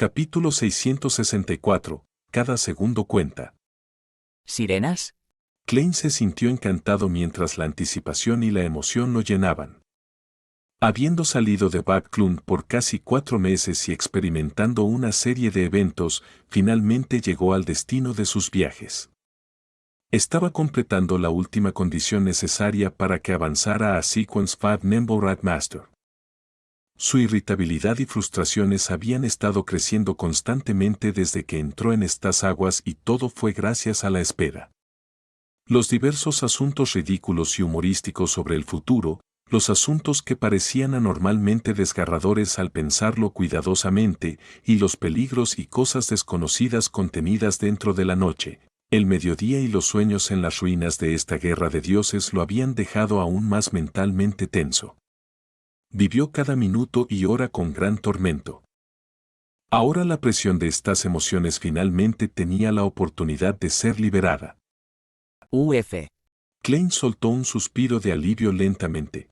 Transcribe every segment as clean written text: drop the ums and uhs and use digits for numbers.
Capítulo 664. Cada segundo cuenta. ¿Sirenas? Klein se sintió encantado mientras la anticipación y la emoción lo llenaban. Habiendo salido de Backlund por casi 4 meses y experimentando una serie de eventos, finalmente llegó al destino de sus viajes. Estaba completando la última condición necesaria para que avanzara a Sequence 5 Nemborad Master. Su irritabilidad y frustraciones habían estado creciendo constantemente desde que entró en estas aguas y todo fue gracias a la espera. Los diversos asuntos ridículos y humorísticos sobre el futuro, los asuntos que parecían anormalmente desgarradores al pensarlo cuidadosamente, y los peligros y cosas desconocidas contenidas dentro de la noche, el mediodía y los sueños en las ruinas de esta guerra de dioses lo habían dejado aún más mentalmente tenso. Vivió cada minuto y hora con gran tormento. Ahora la presión de estas emociones finalmente tenía la oportunidad de ser liberada. UF. Klein soltó un suspiro de alivio lentamente.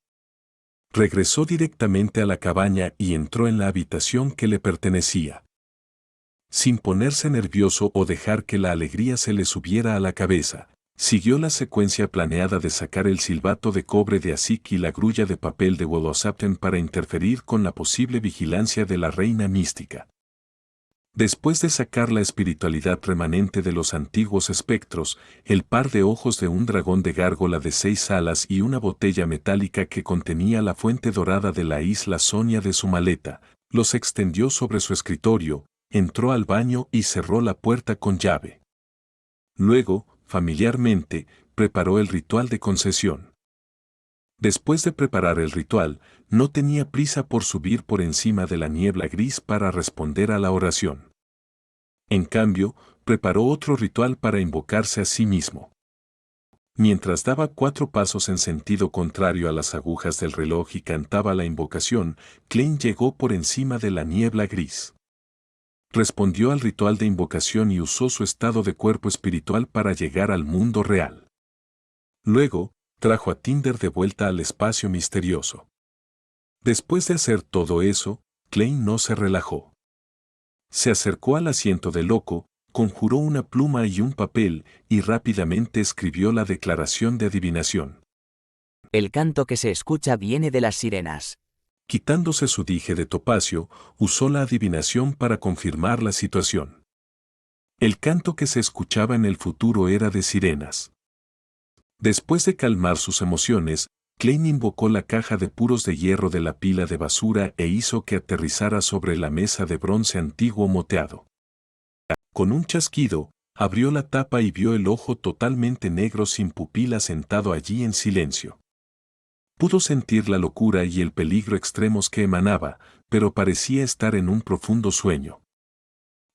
Regresó directamente a la cabaña y entró en la habitación que le pertenecía. Sin ponerse nervioso o dejar que la alegría se le subiera a la cabeza, siguió la secuencia planeada de sacar el silbato de cobre de Asik y la grulla de papel de Wolosapten para interferir con la posible vigilancia de la reina mística. Después de sacar la espiritualidad remanente de los antiguos espectros, el par de ojos de un dragón de gárgola de 6 alas y una botella metálica que contenía la fuente dorada de la isla Sonia de su maleta, los extendió sobre su escritorio, entró al baño y cerró la puerta con llave. Luego, familiarmente, preparó el ritual de concesión. Después de preparar el ritual, no tenía prisa por subir por encima de la niebla gris para responder a la oración. En cambio, preparó otro ritual para invocarse a sí mismo. Mientras daba 4 pasos en sentido contrario a las agujas del reloj y cantaba la invocación, Klein llegó por encima de la niebla gris. Respondió al ritual de invocación y usó su estado de cuerpo espiritual para llegar al mundo real. Luego, trajo a Tinder de vuelta al espacio misterioso. Después de hacer todo eso, Klein no se relajó. Se acercó al asiento del loco, conjuró una pluma y un papel y rápidamente escribió la declaración de adivinación. El canto que se escucha viene de las sirenas. Quitándose su dije de topacio, usó la adivinación para confirmar la situación. El canto que se escuchaba en el futuro era de sirenas. Después de calmar sus emociones, Klein invocó la caja de puros de hierro de la pila de basura e hizo que aterrizara sobre la mesa de bronce antiguo moteado. Con un chasquido, abrió la tapa y vio el ojo totalmente negro sin pupila sentado allí en silencio. Pudo sentir la locura y el peligro extremos que emanaba, pero parecía estar en un profundo sueño.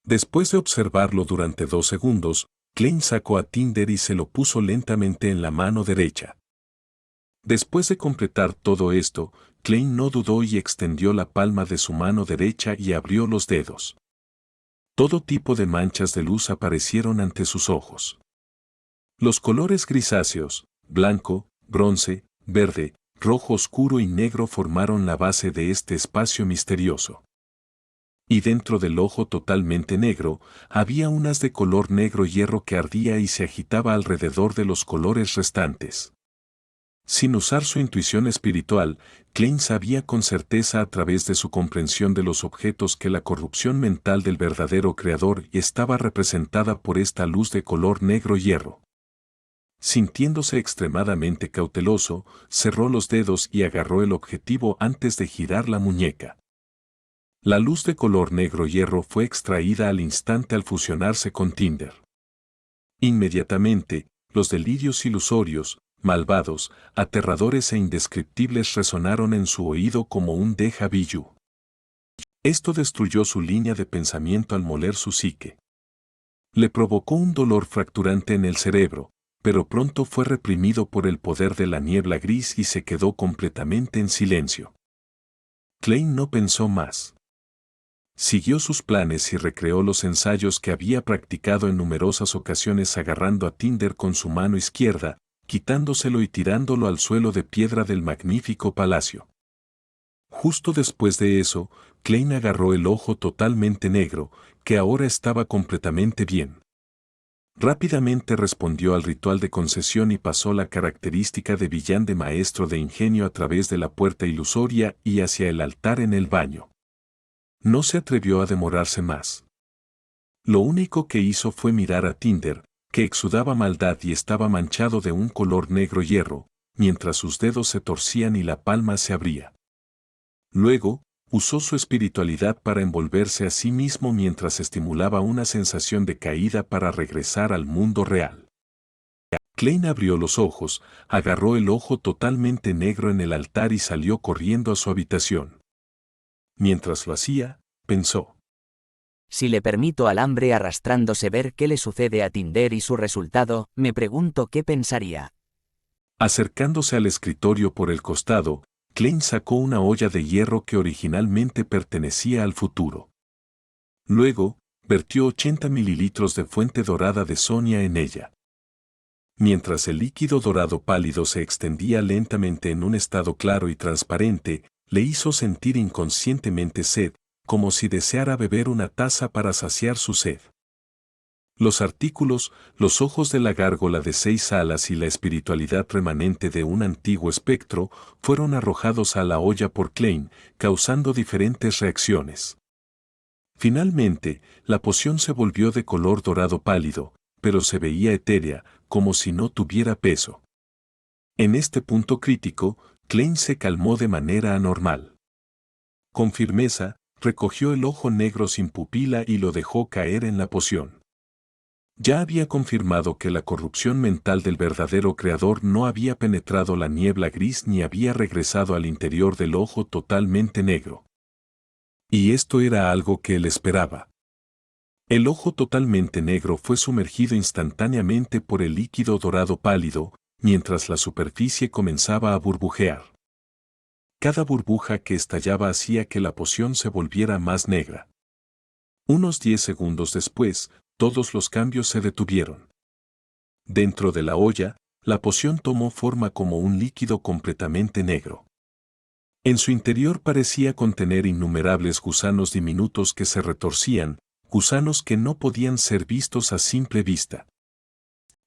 Después de observarlo durante 2 segundos, Klein sacó a Tinder y se lo puso lentamente en la mano derecha. Después de completar todo esto, Klein no dudó y extendió la palma de su mano derecha y abrió los dedos. Todo tipo de manchas de luz aparecieron ante sus ojos. Los colores grisáceos, blanco, bronce, verde, rojo oscuro y negro formaron la base de este espacio misterioso. Y dentro del ojo totalmente negro, había unas de color negro hierro que ardía y se agitaba alrededor de los colores restantes. Sin usar su intuición espiritual, Klein sabía con certeza a través de su comprensión de los objetos que la corrupción mental del verdadero creador estaba representada por esta luz de color negro hierro. Sintiéndose extremadamente cauteloso, cerró los dedos y agarró el objetivo antes de girar la muñeca. La luz de color negro hierro fue extraída al instante al fusionarse con Tinder. Inmediatamente, los delirios ilusorios, malvados, aterradores e indescriptibles resonaron en su oído como un déjà vu. Esto destruyó su línea de pensamiento al moler su psique. Le provocó un dolor fracturante en el cerebro, pero pronto fue reprimido por el poder de la niebla gris y se quedó completamente en silencio. Klein no pensó más. Siguió sus planes y recreó los ensayos que había practicado en numerosas ocasiones agarrando a Tinder con su mano izquierda, quitándoselo y tirándolo al suelo de piedra del magnífico palacio. Justo después de eso, Klein agarró el ojo totalmente negro, que ahora estaba completamente bien. Rápidamente respondió al ritual de concesión y pasó la característica de villán de maestro de ingenio a través de la puerta ilusoria y hacia el altar en el baño. No se atrevió a demorarse más. Lo único que hizo fue mirar a Tinder, que exudaba maldad y estaba manchado de un color negro hierro, mientras sus dedos se torcían y la palma se abría. Luego, usó su espiritualidad para envolverse a sí mismo mientras estimulaba una sensación de caída para regresar al mundo real. Klein abrió los ojos, agarró el ojo totalmente negro en el altar y salió corriendo a su habitación. Mientras lo hacía, pensó. Si le permito al hambre arrastrándose ver qué le sucede a Tinder y su resultado, me pregunto qué pensaría. Acercándose al escritorio por el costado, Klein sacó una olla de hierro que originalmente pertenecía al futuro. Luego, vertió 80 mililitros de fuente dorada de Sonia en ella. Mientras el líquido dorado pálido se extendía lentamente en un estado claro y transparente, le hizo sentir inconscientemente sed, como si deseara beber una taza para saciar su sed. Los artículos, los ojos de la gárgola de 6 alas y la espiritualidad remanente de un antiguo espectro fueron arrojados a la olla por Klein, causando diferentes reacciones. Finalmente, la poción se volvió de color dorado pálido, pero se veía etérea, como si no tuviera peso. En este punto crítico, Klein se calmó de manera anormal. Con firmeza, recogió el ojo negro sin pupila y lo dejó caer en la poción. Ya había confirmado que la corrupción mental del verdadero creador no había penetrado la niebla gris ni había regresado al interior del ojo totalmente negro. Y esto era algo que él esperaba. El ojo totalmente negro fue sumergido instantáneamente por el líquido dorado pálido, mientras la superficie comenzaba a burbujear. Cada burbuja que estallaba hacía que la poción se volviera más negra. Unos 10 segundos después, todos los cambios se detuvieron. Dentro de la olla, la poción tomó forma como un líquido completamente negro. En su interior parecía contener innumerables gusanos diminutos que se retorcían, gusanos que no podían ser vistos a simple vista.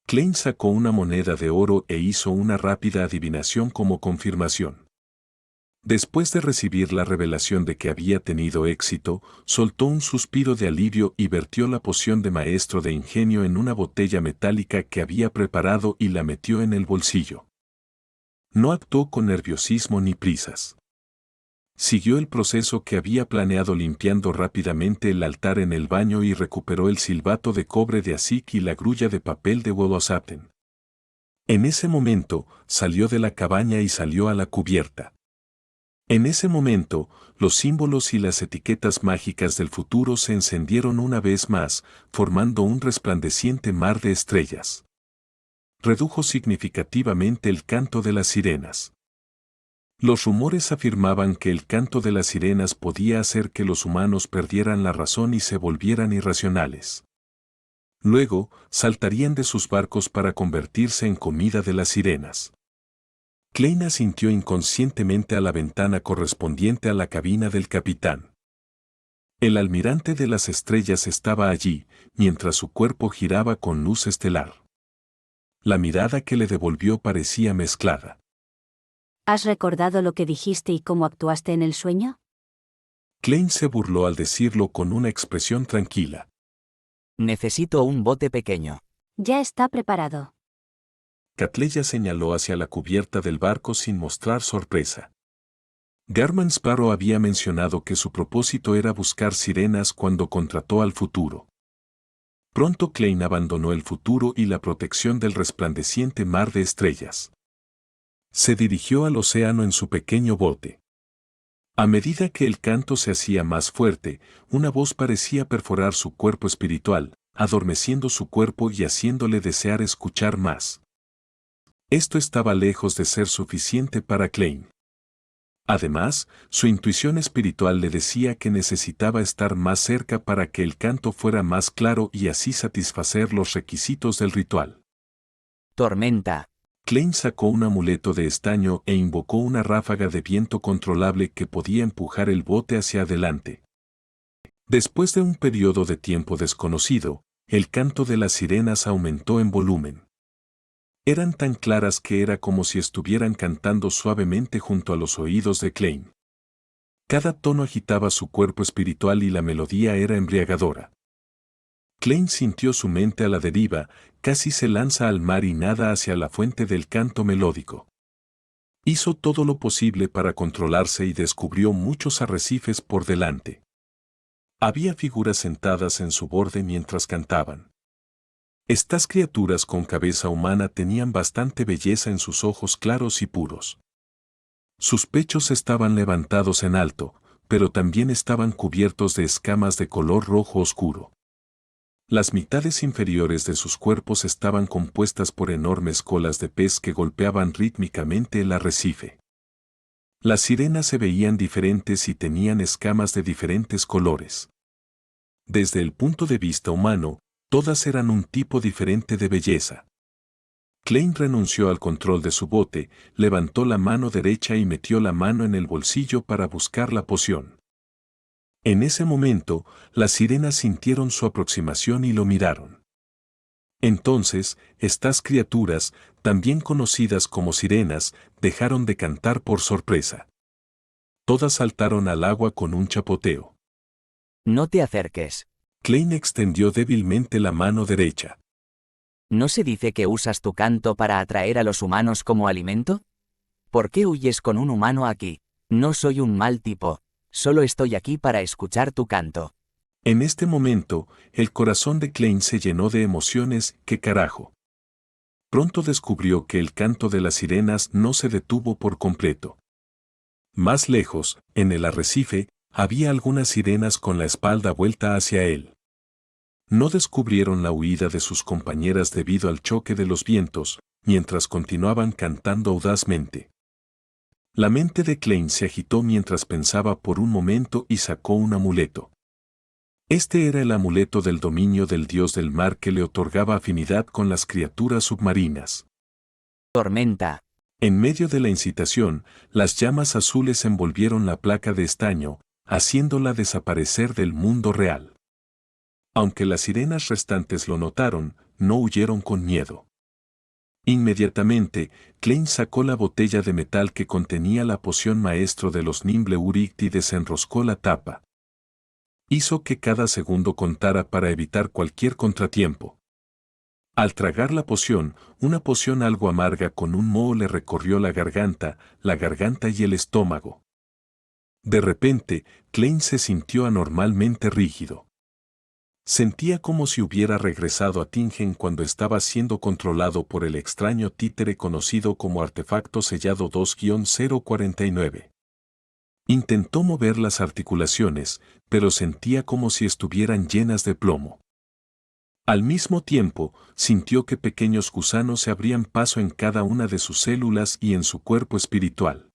Klein sacó una moneda de oro e hizo una rápida adivinación como confirmación. Después de recibir la revelación de que había tenido éxito, soltó un suspiro de alivio y vertió la poción de maestro de ingenio en una botella metálica que había preparado y la metió en el bolsillo. No actuó con nerviosismo ni prisas. Siguió el proceso que había planeado limpiando rápidamente el altar en el baño y recuperó el silbato de cobre de Asik y la grulla de papel de Wolosapten. En ese momento, salió de la cabaña y salió a la cubierta. En ese momento, los símbolos y las etiquetas mágicas del futuro se encendieron una vez más, formando un resplandeciente mar de estrellas. Redujo significativamente el canto de las sirenas. Los rumores afirmaban que el canto de las sirenas podía hacer que los humanos perdieran la razón y se volvieran irracionales. Luego, saltarían de sus barcos para convertirse en comida de las sirenas. Klein asintió inconscientemente a la ventana correspondiente a la cabina del capitán. El almirante de las estrellas estaba allí, mientras su cuerpo giraba con luz estelar. La mirada que le devolvió parecía mezclada. ¿Has recordado lo que dijiste y cómo actuaste en el sueño? Klein se burló al decirlo con una expresión tranquila. Necesito un bote pequeño. Ya está preparado. Catleya señaló hacia la cubierta del barco sin mostrar sorpresa. Garman Sparrow había mencionado que su propósito era buscar sirenas cuando contrató al futuro. Pronto Klein abandonó el futuro y la protección del resplandeciente mar de estrellas. Se dirigió al océano en su pequeño bote. A medida que el canto se hacía más fuerte, una voz parecía perforar su cuerpo espiritual, adormeciendo su cuerpo y haciéndole desear escuchar más. Esto estaba lejos de ser suficiente para Klein. Además, su intuición espiritual le decía que necesitaba estar más cerca para que el canto fuera más claro y así satisfacer los requisitos del ritual. Tormenta. Klein sacó un amuleto de estaño e invocó una ráfaga de viento controlable que podía empujar el bote hacia adelante. Después de un periodo de tiempo desconocido, el canto de las sirenas aumentó en volumen. Eran tan claras que era como si estuvieran cantando suavemente junto a los oídos de Klein. Cada tono agitaba su cuerpo espiritual y la melodía era embriagadora. Klein sintió su mente a la deriva, casi se lanza al mar y nada hacia la fuente del canto melódico. Hizo todo lo posible para controlarse y descubrió muchos arrecifes por delante. Había figuras sentadas en su borde mientras cantaban. Estas criaturas con cabeza humana tenían bastante belleza en sus ojos claros y puros. Sus pechos estaban levantados en alto, pero también estaban cubiertos de escamas de color rojo oscuro. Las mitades inferiores de sus cuerpos estaban compuestas por enormes colas de pez que golpeaban rítmicamente el arrecife. Las sirenas se veían diferentes y tenían escamas de diferentes colores. Desde el punto de vista humano, todas eran un tipo diferente de belleza. Klein renunció al control de su bote, levantó la mano derecha y metió la mano en el bolsillo para buscar la poción. En ese momento, las sirenas sintieron su aproximación y lo miraron. Entonces, estas criaturas, también conocidas como sirenas, dejaron de cantar por sorpresa. Todas saltaron al agua con un chapoteo. No te acerques. Klein extendió débilmente la mano derecha. ¿No se dice que usas tu canto para atraer a los humanos como alimento? ¿Por qué huyes con un humano aquí? No soy un mal tipo. Solo estoy aquí para escuchar tu canto. En este momento, el corazón de Klein se llenó de emociones. ¡Qué carajo! Pronto descubrió que el canto de las sirenas no se detuvo por completo. Más lejos, en el arrecife, había algunas sirenas con la espalda vuelta hacia él. No descubrieron la huida de sus compañeras debido al choque de los vientos, mientras continuaban cantando audazmente. La mente de Klein se agitó mientras pensaba por un momento y sacó un amuleto. Este era el amuleto del dominio del dios del mar que le otorgaba afinidad con las criaturas submarinas. Tormenta. En medio de la incitación, las llamas azules envolvieron la placa de estaño, haciéndola desaparecer del mundo real. Aunque las sirenas restantes lo notaron, no huyeron con miedo. Inmediatamente, Klein sacó la botella de metal que contenía la poción maestro de los Nimbleurig y desenroscó la tapa. Hizo que cada segundo contara para evitar cualquier contratiempo. Al tragar la poción, una poción algo amarga con un moho le recorrió la garganta y el estómago. De repente, Klein se sintió anormalmente rígido. Sentía como si hubiera regresado a Tingen cuando estaba siendo controlado por el extraño títere conocido como artefacto sellado 2-049. Intentó mover las articulaciones, pero sentía como si estuvieran llenas de plomo. Al mismo tiempo, sintió que pequeños gusanos se abrían paso en cada una de sus células y en su cuerpo espiritual.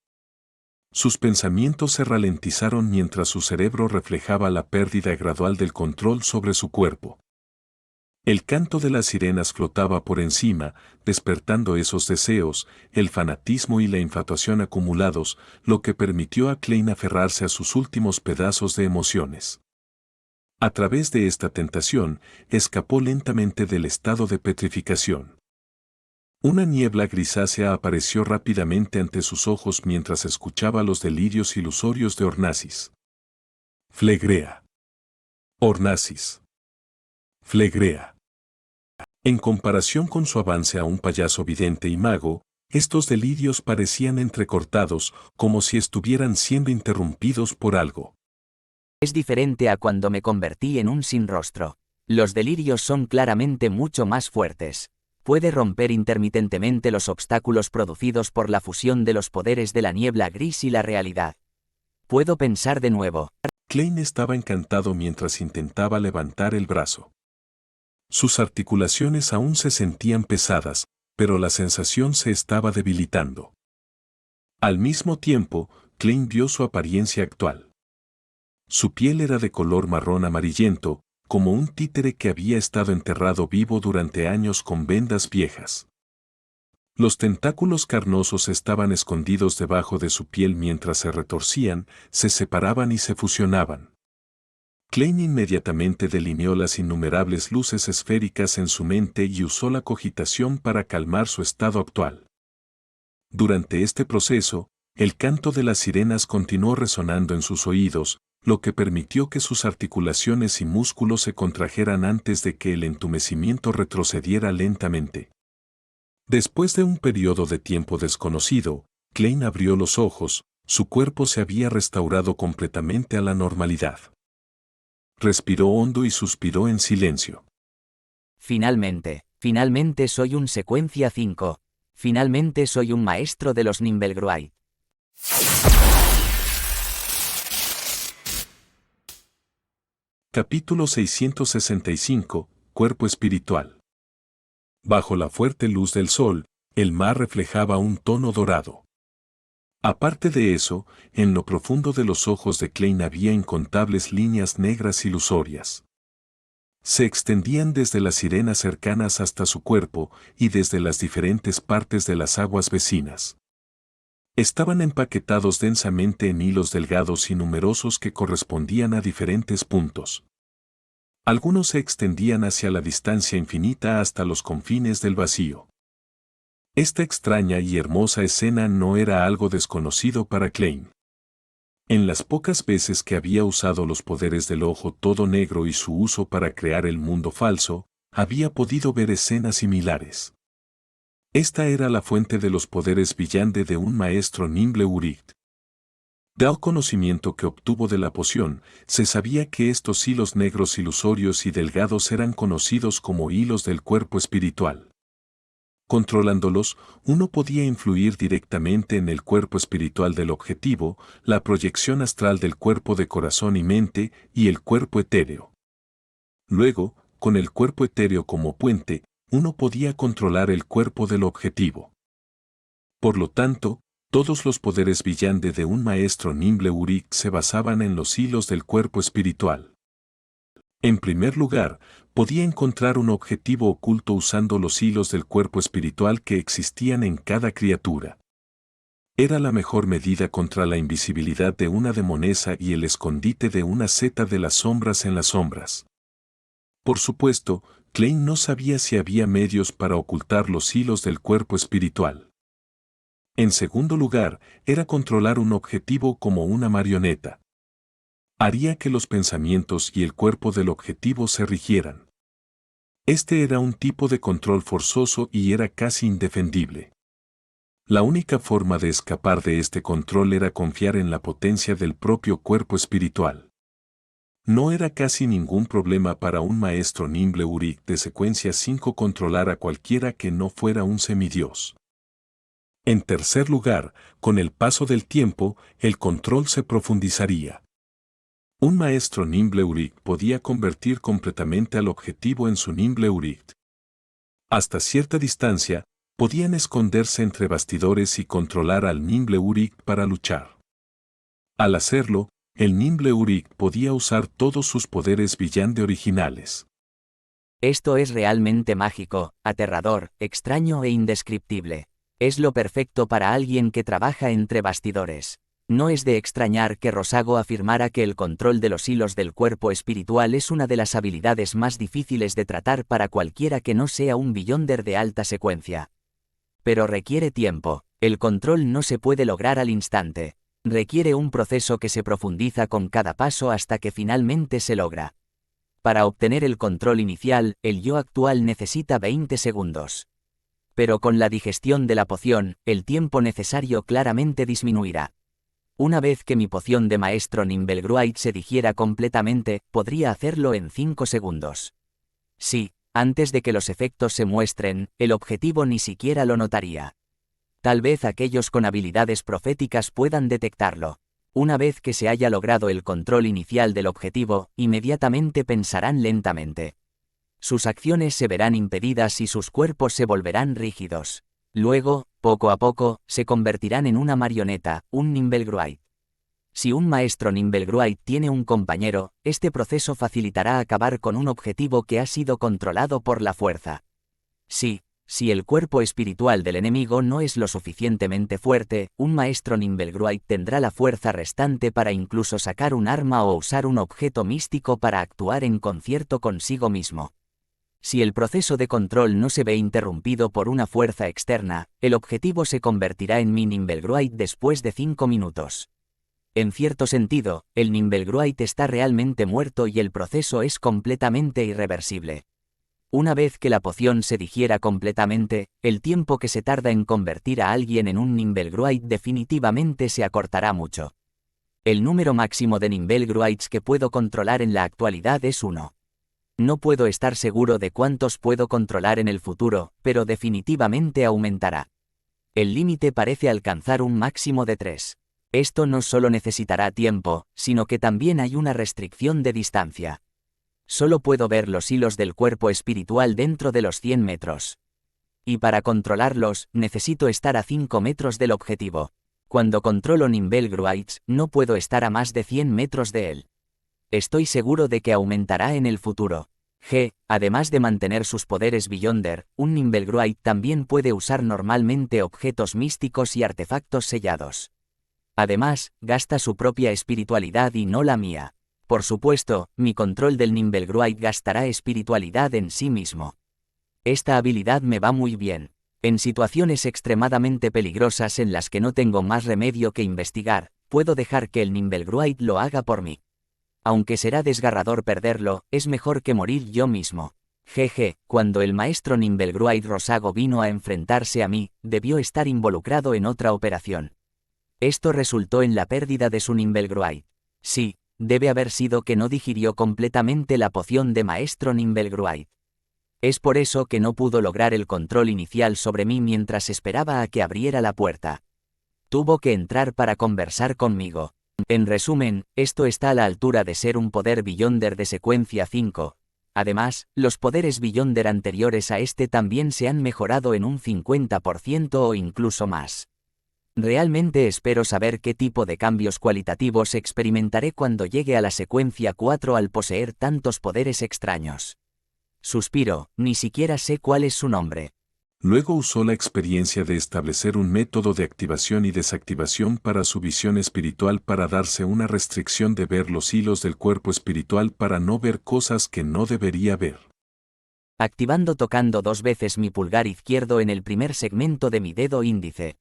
Sus pensamientos se ralentizaron mientras su cerebro reflejaba la pérdida gradual del control sobre su cuerpo. El canto de las sirenas flotaba por encima, despertando esos deseos, el fanatismo y la infatuación acumulados, lo que permitió a Klein aferrarse a sus últimos pedazos de emociones. A través de esta tentación, escapó lentamente del estado de petrificación. Una niebla grisácea apareció rápidamente ante sus ojos mientras escuchaba los delirios ilusorios de Ornasis. Flegrea. Ornasis. Flegrea. En comparación con su avance a un payaso vidente y mago, estos delirios parecían entrecortados, como si estuvieran siendo interrumpidos por algo. Es diferente a cuando me convertí en un sin rostro. Los delirios son claramente mucho más fuertes. Puede romper intermitentemente los obstáculos producidos por la fusión de los poderes de la niebla gris y la realidad. Puedo pensar de nuevo. Klein estaba encantado mientras intentaba levantar el brazo. Sus articulaciones aún se sentían pesadas, pero la sensación se estaba debilitando. Al mismo tiempo, Klein vio su apariencia actual. Su piel era de color marrón amarillento, como un títere que había estado enterrado vivo durante años con vendas viejas. Los tentáculos carnosos estaban escondidos debajo de su piel mientras se retorcían, se separaban y se fusionaban. Klein inmediatamente delineó las innumerables luces esféricas en su mente y usó la cogitación para calmar su estado actual. Durante este proceso, el canto de las sirenas continuó resonando en sus oídos, lo que permitió que sus articulaciones y músculos se contrajeran antes de que el entumecimiento retrocediera lentamente. Después de un periodo de tiempo desconocido, Klein abrió los ojos, su cuerpo se había restaurado completamente a la normalidad. Respiró hondo y suspiró en silencio. Finalmente soy un secuencia 5. Finalmente soy un maestro de los Nibelgruait. Capítulo 665, Cuerpo espiritual. Bajo la fuerte luz del sol, el mar reflejaba un tono dorado. Aparte de eso, en lo profundo de los ojos de Klein había incontables líneas negras ilusorias. Se extendían desde las sirenas cercanas hasta su cuerpo y desde las diferentes partes de las aguas vecinas. Estaban empaquetados densamente en hilos delgados y numerosos que correspondían a diferentes puntos. Algunos se extendían hacia la distancia infinita hasta los confines del vacío. Esta extraña y hermosa escena no era algo desconocido para Klein. En las pocas veces que había usado los poderes del ojo todo negro y su uso para crear el mundo falso, había podido ver escenas similares. Esta era la fuente de los poderes Villande de un maestro Nimble-Urit. Dado conocimiento que obtuvo de la poción, se sabía que estos hilos negros ilusorios y delgados eran conocidos como hilos del cuerpo espiritual. Controlándolos, uno podía influir directamente en el cuerpo espiritual del objetivo, la proyección astral del cuerpo de corazón y mente y el cuerpo etéreo. Luego, con el cuerpo etéreo como puente, uno podía controlar el cuerpo del objetivo. Por lo tanto, todos los poderes Villande de un maestro Nimble-Urit se basaban en los hilos del cuerpo espiritual. En primer lugar, podía encontrar un objetivo oculto usando los hilos del cuerpo espiritual que existían en cada criatura. Era la mejor medida contra la invisibilidad de una demonesa y el escondite de una seta de las sombras en las sombras. Por supuesto, Klein no sabía si había medios para ocultar los hilos del cuerpo espiritual. En segundo lugar, era controlar un objetivo como una marioneta. Haría que los pensamientos y el cuerpo del objetivo se rigieran. Este era un tipo de control forzoso y era casi indefendible. La única forma de escapar de este control era confiar en la potencia del propio cuerpo espiritual. No era casi ningún problema para un maestro Nimble-Urit de secuencia 5 controlar a cualquiera que no fuera un semidios. En tercer lugar, con el paso del tiempo, el control se profundizaría. Un maestro Nimble-Urit podía convertir completamente al objetivo en su Nimble-Urit. Hasta cierta distancia, podían esconderse entre bastidores y controlar al Nimble-Urit para luchar. Al hacerlo, el Nimble-Urit podía usar todos sus poderes Villande originales. Esto es realmente mágico, aterrador, extraño e indescriptible. Es lo perfecto para alguien que trabaja entre bastidores. No es de extrañar que Rosago afirmara que el control de los hilos del cuerpo espiritual es una de las habilidades más difíciles de tratar para cualquiera que no sea un Beyonder de alta secuencia. Pero requiere tiempo, el control no se puede lograr al instante. Requiere un proceso que se profundiza con cada paso hasta que finalmente se logra. Para obtener el control inicial, el yo actual necesita 20 segundos. Pero con la digestión de la poción, el tiempo necesario claramente disminuirá. Una vez que mi poción de maestro Nimble-Gruait se digiera completamente, podría hacerlo en 5 segundos. Sí, antes de que los efectos se muestren, el objetivo ni siquiera lo notaría. Tal vez aquellos con habilidades proféticas puedan detectarlo. Una vez que se haya logrado el control inicial del objetivo, inmediatamente pensarán lentamente. Sus acciones se verán impedidas y sus cuerpos se volverán rígidos. Luego, poco a poco, se convertirán en una marioneta, un Nimble-Gruait. Si un maestro Nimble-Gruait tiene un compañero, este proceso facilitará acabar con un objetivo que ha sido controlado por la fuerza. Sí, Si el cuerpo espiritual del enemigo no es lo suficientemente fuerte, un maestro Nimbelgruid tendrá la fuerza restante para incluso sacar un arma o usar un objeto místico para actuar en concierto consigo mismo. Si el proceso de control no se ve interrumpido por una fuerza externa, el objetivo se convertirá en mi Nimbelgruid después de 5 minutos. En cierto sentido, el Nimbelgruid está realmente muerto y el proceso es completamente irreversible. Una vez que la poción se digiera completamente, el tiempo que se tarda en convertir a alguien en un Nimbelgruid definitivamente se acortará mucho. El número máximo de Nimbelgruids que puedo controlar en la actualidad es 1. No puedo estar seguro de cuántos puedo controlar en el futuro, pero definitivamente aumentará. El límite parece alcanzar un máximo de 3. Esto no solo necesitará tiempo, sino que también hay una restricción de distancia. Solo puedo ver los hilos del cuerpo espiritual dentro de los 100 metros. Y para controlarlos, necesito estar a 5 metros del objetivo. Cuando controlo Nimbelgruids, no puedo estar a más de 100 metros de él. Estoy seguro de que aumentará en el futuro. Además de mantener sus poderes Beyonder, un Nimbelgruid también puede usar normalmente objetos místicos y artefactos sellados. Además, gasta su propia espiritualidad y no la mía. Por supuesto, mi control del Nimbelgruid gastará espiritualidad en sí mismo. Esta habilidad me va muy bien. En situaciones extremadamente peligrosas en las que no tengo más remedio que investigar, puedo dejar que el Nimbelgruid lo haga por mí. Aunque será desgarrador perderlo, es mejor que morir yo mismo. Cuando el maestro Nimbelgruid Rosago vino a enfrentarse a mí, debió estar involucrado en otra operación. Esto resultó en la pérdida de su Nimbelgruid. Sí. Debe haber sido que no digirió completamente la poción de maestro Nimbelgruid. Es por eso que no pudo lograr el control inicial sobre mí mientras esperaba a que abriera la puerta. Tuvo que entrar para conversar conmigo. En resumen, esto está a la altura de ser un poder Beyonder de secuencia 5. Además, los poderes Beyonder anteriores a este también se han mejorado en un 50% o incluso más. Realmente espero saber qué tipo de cambios cualitativos experimentaré cuando llegue a la secuencia 4 al poseer tantos poderes extraños. Suspiro, ni siquiera sé cuál es su nombre. Luego usó la experiencia de establecer un método de activación y desactivación para su visión espiritual para darse una restricción de ver los hilos del cuerpo espiritual para no ver cosas que no debería ver. Activando tocando 2 veces mi pulgar izquierdo en el primer segmento de mi dedo índice.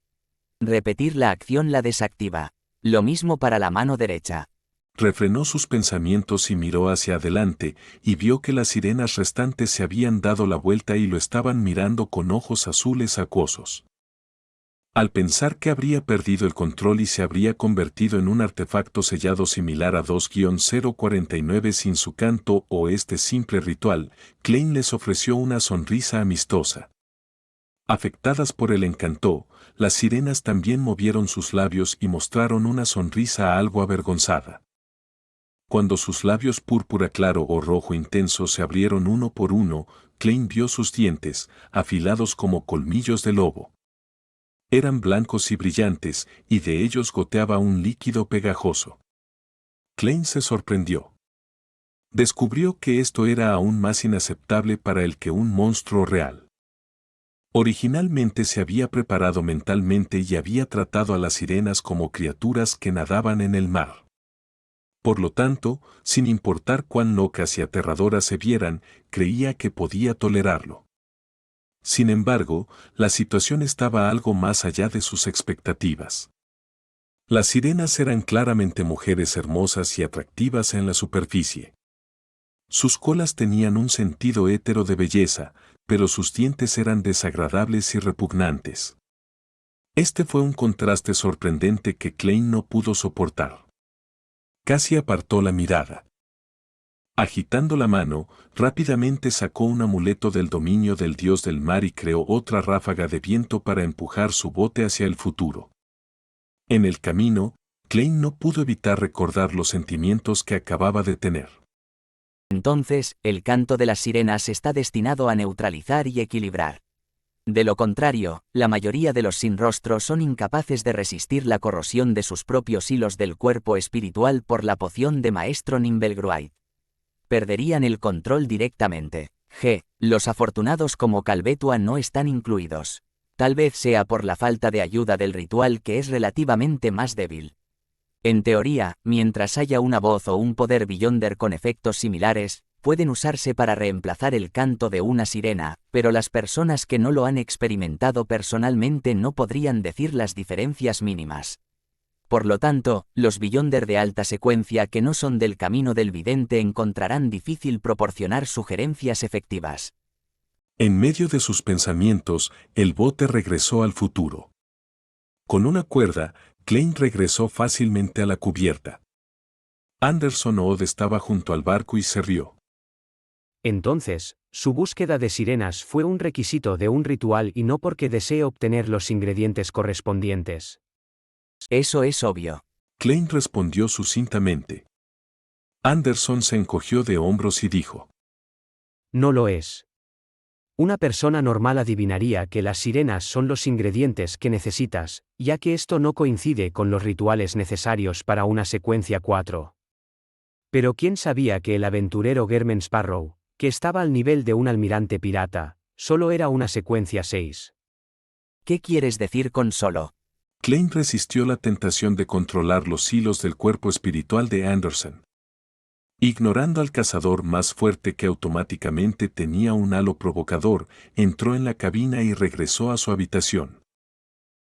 Repetir la acción la desactiva. Lo mismo para la mano derecha. Refrenó sus pensamientos y miró hacia adelante, y vio que las sirenas restantes se habían dado la vuelta y lo estaban mirando con ojos azules acuosos. Al pensar que habría perdido el control y se habría convertido en un artefacto sellado similar a 2-049 sin su canto o este simple ritual, Klein les ofreció una sonrisa amistosa. Afectadas por el encanto, las sirenas también movieron sus labios y mostraron una sonrisa algo avergonzada. Cuando sus labios púrpura claro o rojo intenso se abrieron uno por uno, Klein vio sus dientes, afilados como colmillos de lobo. Eran blancos y brillantes, y de ellos goteaba un líquido pegajoso. Klein se sorprendió. Descubrió que esto era aún más inaceptable para él que un monstruo real. Originalmente se había preparado mentalmente y había tratado a las sirenas como criaturas que nadaban en el mar. Por lo tanto, sin importar cuán locas y aterradoras se vieran, creía que podía tolerarlo. Sin embargo, la situación estaba algo más allá de sus expectativas. Las sirenas eran claramente mujeres hermosas y atractivas en la superficie. Sus colas tenían un sentido hétero de belleza, pero sus dientes eran desagradables y repugnantes. Este fue un contraste sorprendente que Klein no pudo soportar. Casi apartó la mirada. Agitando la mano, rápidamente sacó un amuleto del dominio del dios del mar y creó otra ráfaga de viento para empujar su bote hacia el futuro. En el camino, Klein no pudo evitar recordar los sentimientos que acababa de tener. Entonces, el canto de las sirenas está destinado a neutralizar y equilibrar. De lo contrario, la mayoría de los sin rostro son incapaces de resistir la corrosión de sus propios hilos del cuerpo espiritual por la poción de maestro Nimbelgruid. Perderían el control directamente. Los afortunados como Calvetua no están incluidos. Tal vez sea por la falta de ayuda del ritual que es relativamente más débil. En teoría, mientras haya una voz o un poder Beyonder con efectos similares, pueden usarse para reemplazar el canto de una sirena, pero las personas que no lo han experimentado personalmente no podrían decir las diferencias mínimas. Por lo tanto, los Beyonder de alta secuencia que no son del camino del vidente encontrarán difícil proporcionar sugerencias efectivas. En medio de sus pensamientos, el bote regresó al futuro. Con una cuerda, Klein regresó fácilmente a la cubierta. Anderson Odd estaba junto al barco y se rió. Entonces, su búsqueda de sirenas fue un requisito de un ritual y no porque desee obtener los ingredientes correspondientes. Eso es obvio. Klein respondió sucintamente. Anderson se encogió de hombros y dijo: No lo es. Una persona normal adivinaría que las sirenas son los ingredientes que necesitas, ya que esto no coincide con los rituales necesarios para una secuencia 4. Pero ¿quién sabía que el aventurero Germen Sparrow, que estaba al nivel de un almirante pirata, solo era una secuencia 6? ¿Qué quieres decir con solo? Klein resistió la tentación de controlar los hilos del cuerpo espiritual de Anderson. Ignorando al cazador más fuerte que automáticamente tenía un halo provocador, entró en la cabina y regresó a su habitación.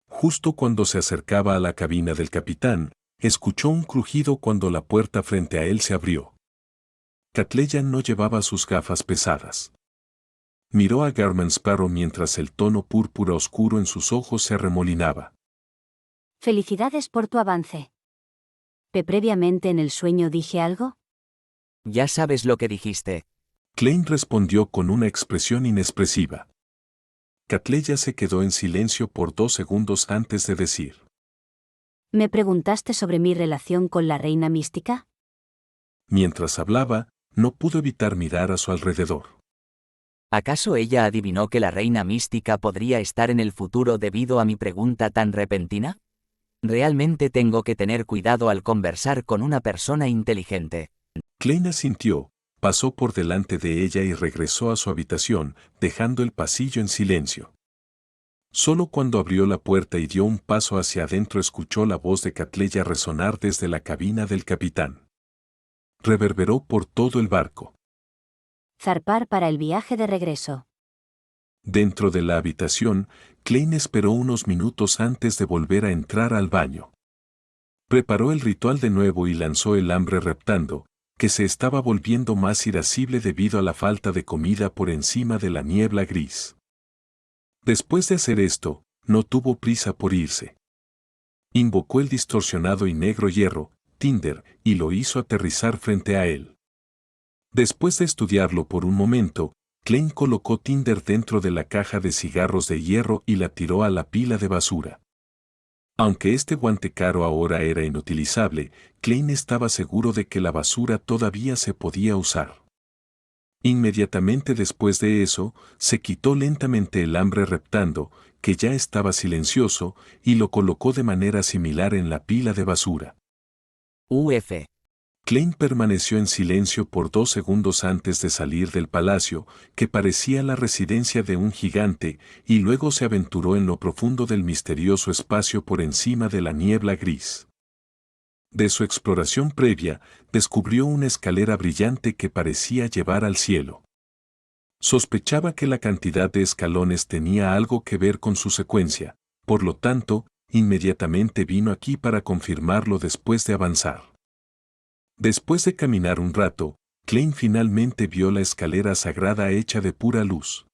Justo cuando se acercaba a la cabina del capitán, escuchó un crujido cuando la puerta frente a él se abrió. Catleya no llevaba sus gafas pesadas. Miró a Germen Sparrow mientras el tono púrpura oscuro en sus ojos se arremolinaba. Felicidades por tu avance. ¿Previamente en el sueño dije algo? Ya sabes lo que dijiste. Klein respondió con una expresión inexpresiva. Catleya se quedó en silencio por 2 segundos antes de decir: ¿Me preguntaste sobre mi relación con la reina mística? Mientras hablaba, no pudo evitar mirar a su alrededor. ¿Acaso ella adivinó que la reina mística podría estar en el futuro debido a mi pregunta tan repentina? Realmente tengo que tener cuidado al conversar con una persona inteligente. Klein asintió, pasó por delante de ella y regresó a su habitación, dejando el pasillo en silencio. Solo cuando abrió la puerta y dio un paso hacia adentro escuchó la voz de Catleya resonar desde la cabina del capitán. Reverberó por todo el barco. Zarpar para el viaje de regreso. Dentro de la habitación, Klein esperó unos minutos antes de volver a entrar al baño. Preparó el ritual de nuevo y lanzó el hambre reptando, que se estaba volviendo más irascible debido a la falta de comida por encima de la niebla gris. Después de hacer esto, no tuvo prisa por irse. Invocó el distorsionado y negro hierro, Tinder, y lo hizo aterrizar frente a él. Después de estudiarlo por un momento, Klein colocó Tinder dentro de la caja de cigarros de hierro y la tiró a la pila de basura. Aunque este guante caro ahora era inutilizable, Klein estaba seguro de que la basura todavía se podía usar. Inmediatamente después de eso, se quitó lentamente el hambre reptando, que ya estaba silencioso, y lo colocó de manera similar en la pila de basura. Uf. Klein permaneció en silencio por 2 segundos antes de salir del palacio, que parecía la residencia de un gigante, y luego se aventuró en lo profundo del misterioso espacio por encima de la niebla gris. De su exploración previa, descubrió una escalera brillante que parecía llevar al cielo. Sospechaba que la cantidad de escalones tenía algo que ver con su secuencia, por lo tanto, inmediatamente vino aquí para confirmarlo después de avanzar. Después de caminar un rato, Klein finalmente vio la escalera sagrada hecha de pura luz.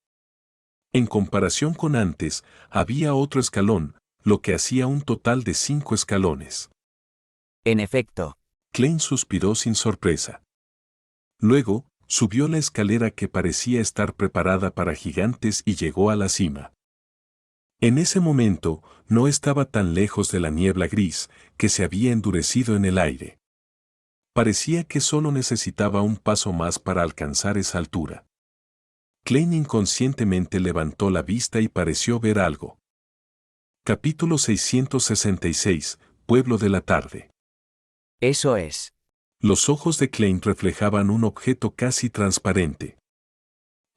En comparación con antes, había otro escalón, lo que hacía un total de 5 escalones. En efecto. Klein suspiró sin sorpresa. Luego, subió la escalera que parecía estar preparada para gigantes y llegó a la cima. En ese momento, no estaba tan lejos de la niebla gris, que se había endurecido en el aire. Parecía que solo necesitaba un paso más para alcanzar esa altura. Klein inconscientemente levantó la vista y pareció ver algo. Capítulo 666, Pueblo de la Tarde. Eso es. Los ojos de Klein reflejaban un objeto casi transparente.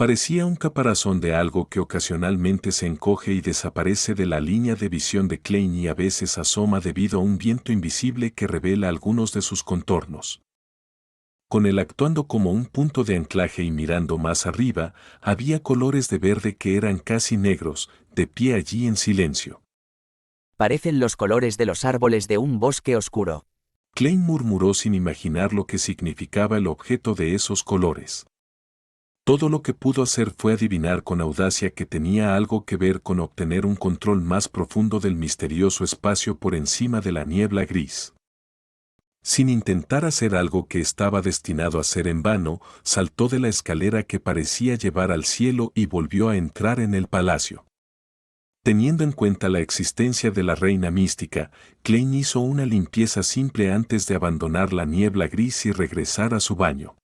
Parecía un caparazón de algo que ocasionalmente se encoge y desaparece de la línea de visión de Klein y a veces asoma debido a un viento invisible que revela algunos de sus contornos. Con él actuando como un punto de anclaje y mirando más arriba, había colores de verde que eran casi negros, de pie allí en silencio. Parecen los colores de los árboles de un bosque oscuro. Klein murmuró sin imaginar lo que significaba el objeto de esos colores. Todo lo que pudo hacer fue adivinar con audacia que tenía algo que ver con obtener un control más profundo del misterioso espacio por encima de la niebla gris. Sin intentar hacer algo que estaba destinado a ser en vano, saltó de la escalera que parecía llevar al cielo y volvió a entrar en el palacio. Teniendo en cuenta la existencia de la reina mística, Klein hizo una limpieza simple antes de abandonar la niebla gris y regresar a su baño.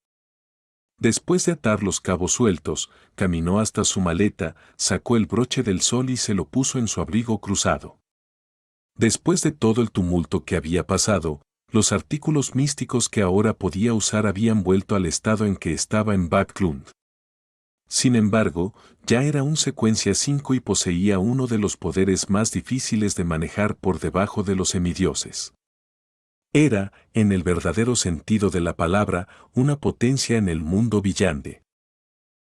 Después de atar los cabos sueltos, caminó hasta su maleta, sacó el broche del sol y se lo puso en su abrigo cruzado. Después de todo el tumulto que había pasado, los artículos místicos que ahora podía usar habían vuelto al estado en que estaba en Backlund. Sin embargo, ya era un secuencia 5 y poseía uno de los poderes más difíciles de manejar por debajo de los semidioses. Era, en el verdadero sentido de la palabra, una potencia en el mundo villante.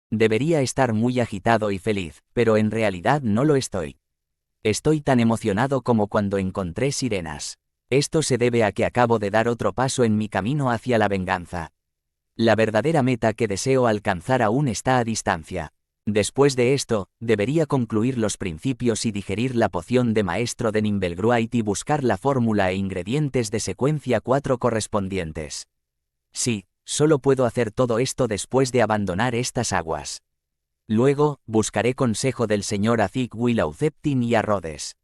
Debería estar muy agitado y feliz, pero en realidad no lo estoy. Estoy tan emocionado como cuando encontré sirenas. Esto se debe a que acabo de dar otro paso en mi camino hacia la venganza. La verdadera meta que deseo alcanzar aún está a distancia. Después de esto, debería concluir los principios y digerir la poción de maestro de Nimbelgruait y buscar la fórmula e ingredientes de secuencia 4 correspondientes. Sí, solo puedo hacer todo esto después de abandonar estas aguas. Luego, buscaré consejo del señor Azik Willauceptin y a Rhodes.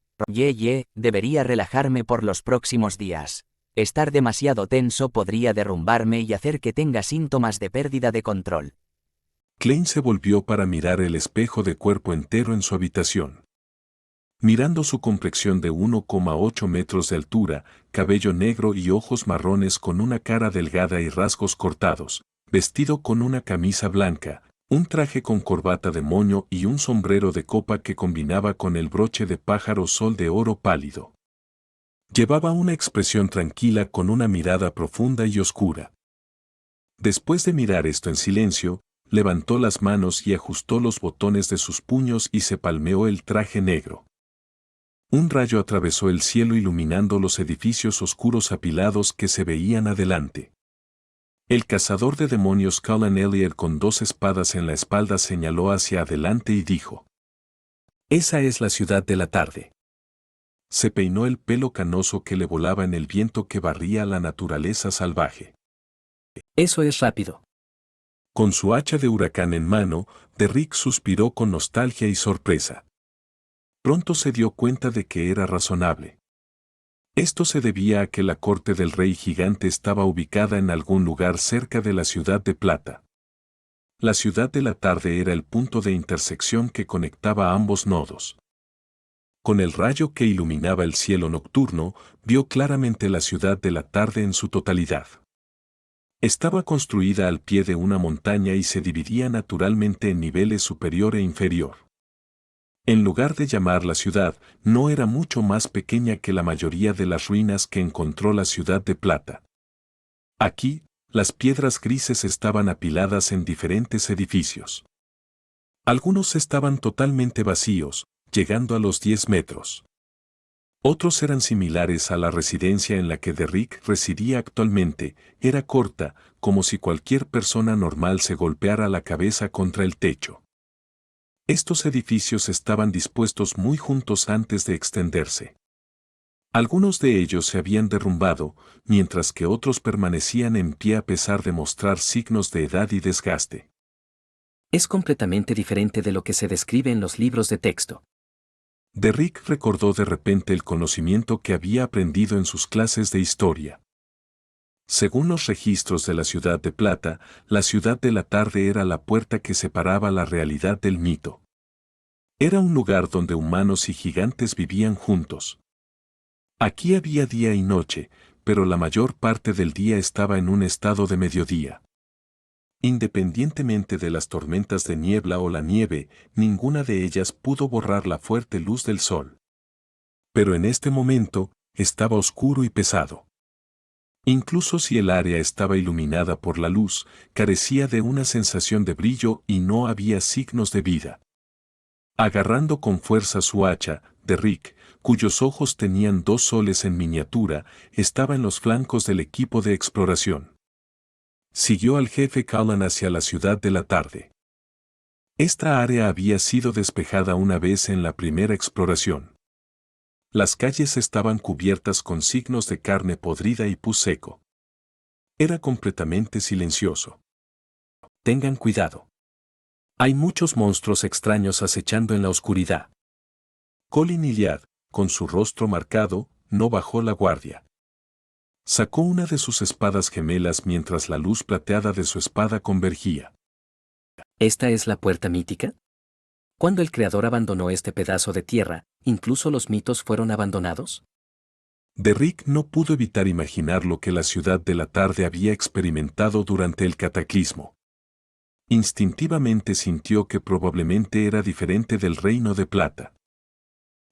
Debería relajarme por los próximos días. Estar demasiado tenso podría derrumbarme y hacer que tenga síntomas de pérdida de control. Klein se volvió para mirar el espejo de cuerpo entero en su habitación. Mirando su complexión de 1,8 metros de altura, cabello negro y ojos marrones con una cara delgada y rasgos cortados, vestido con una camisa blanca, un traje con corbata de moño y un sombrero de copa que combinaba con el broche de pájaro sol de oro pálido. Llevaba una expresión tranquila con una mirada profunda y oscura. Después de mirar esto en silencio, levantó las manos y ajustó los botones de sus puños y se palmeó el traje negro. Un rayo atravesó el cielo iluminando los edificios oscuros apilados que se veían adelante. El cazador de demonios Cullen Elliot con 2 espadas en la espalda señaló hacia adelante y dijo: «Esa es la ciudad de la tarde». Se peinó el pelo canoso que le volaba en el viento que barría la naturaleza salvaje. Eso es rápido. Con su hacha de huracán en mano, Derrick suspiró con nostalgia y sorpresa. Pronto se dio cuenta de que era razonable. Esto se debía a que la corte del rey gigante estaba ubicada en algún lugar cerca de la ciudad de Plata. La ciudad de la tarde era el punto de intersección que conectaba ambos nodos. Con el rayo que iluminaba el cielo nocturno, vio claramente la ciudad de la tarde en su totalidad. Estaba construida al pie de una montaña y se dividía naturalmente en niveles superior e inferior. En lugar de llamarla ciudad, no era mucho más pequeña que la mayoría de las ruinas que encontró la ciudad de Plata. Aquí, las piedras grises estaban apiladas en diferentes edificios. Algunos estaban totalmente vacíos, llegando a los 10 metros. Otros eran similares a la residencia en la que Derrick residía actualmente, era corta, como si cualquier persona normal se golpeara la cabeza contra el techo. Estos edificios estaban dispuestos muy juntos antes de extenderse. Algunos de ellos se habían derrumbado, mientras que otros permanecían en pie a pesar de mostrar signos de edad y desgaste. Es completamente diferente de lo que se describe en los libros de texto. Derrick recordó de repente el conocimiento que había aprendido en sus clases de historia. Según los registros de la ciudad de Plata, la ciudad de la tarde era la puerta que separaba la realidad del mito. Era un lugar donde humanos y gigantes vivían juntos. Aquí había día y noche, pero la mayor parte del día estaba en un estado de mediodía. Independientemente de las tormentas de niebla o la nieve, ninguna de ellas pudo borrar la fuerte luz del sol. Pero en este momento, estaba oscuro y pesado. Incluso si el área estaba iluminada por la luz, carecía de una sensación de brillo y no había signos de vida. Agarrando con fuerza su hacha, Derrick, cuyos ojos tenían dos soles en miniatura, estaba en los flancos del equipo de exploración. Siguió al jefe Callan hacia la ciudad de la tarde. Esta área había sido despejada una vez en la primera exploración. Las calles estaban cubiertas con signos de carne podrida y pus seco. Era completamente silencioso. Tengan cuidado. Hay muchos monstruos extraños acechando en la oscuridad. Colin Iliad, con su rostro marcado, no bajó la guardia. Sacó una de sus espadas gemelas mientras la luz plateada de su espada convergía. ¿Esta es la puerta mítica? Cuando el Creador abandonó este pedazo de tierra, ¿incluso los mitos fueron abandonados? Derrick no pudo evitar imaginar lo que la ciudad de la tarde había experimentado durante el cataclismo. Instintivamente sintió que probablemente era diferente del Reino de Plata.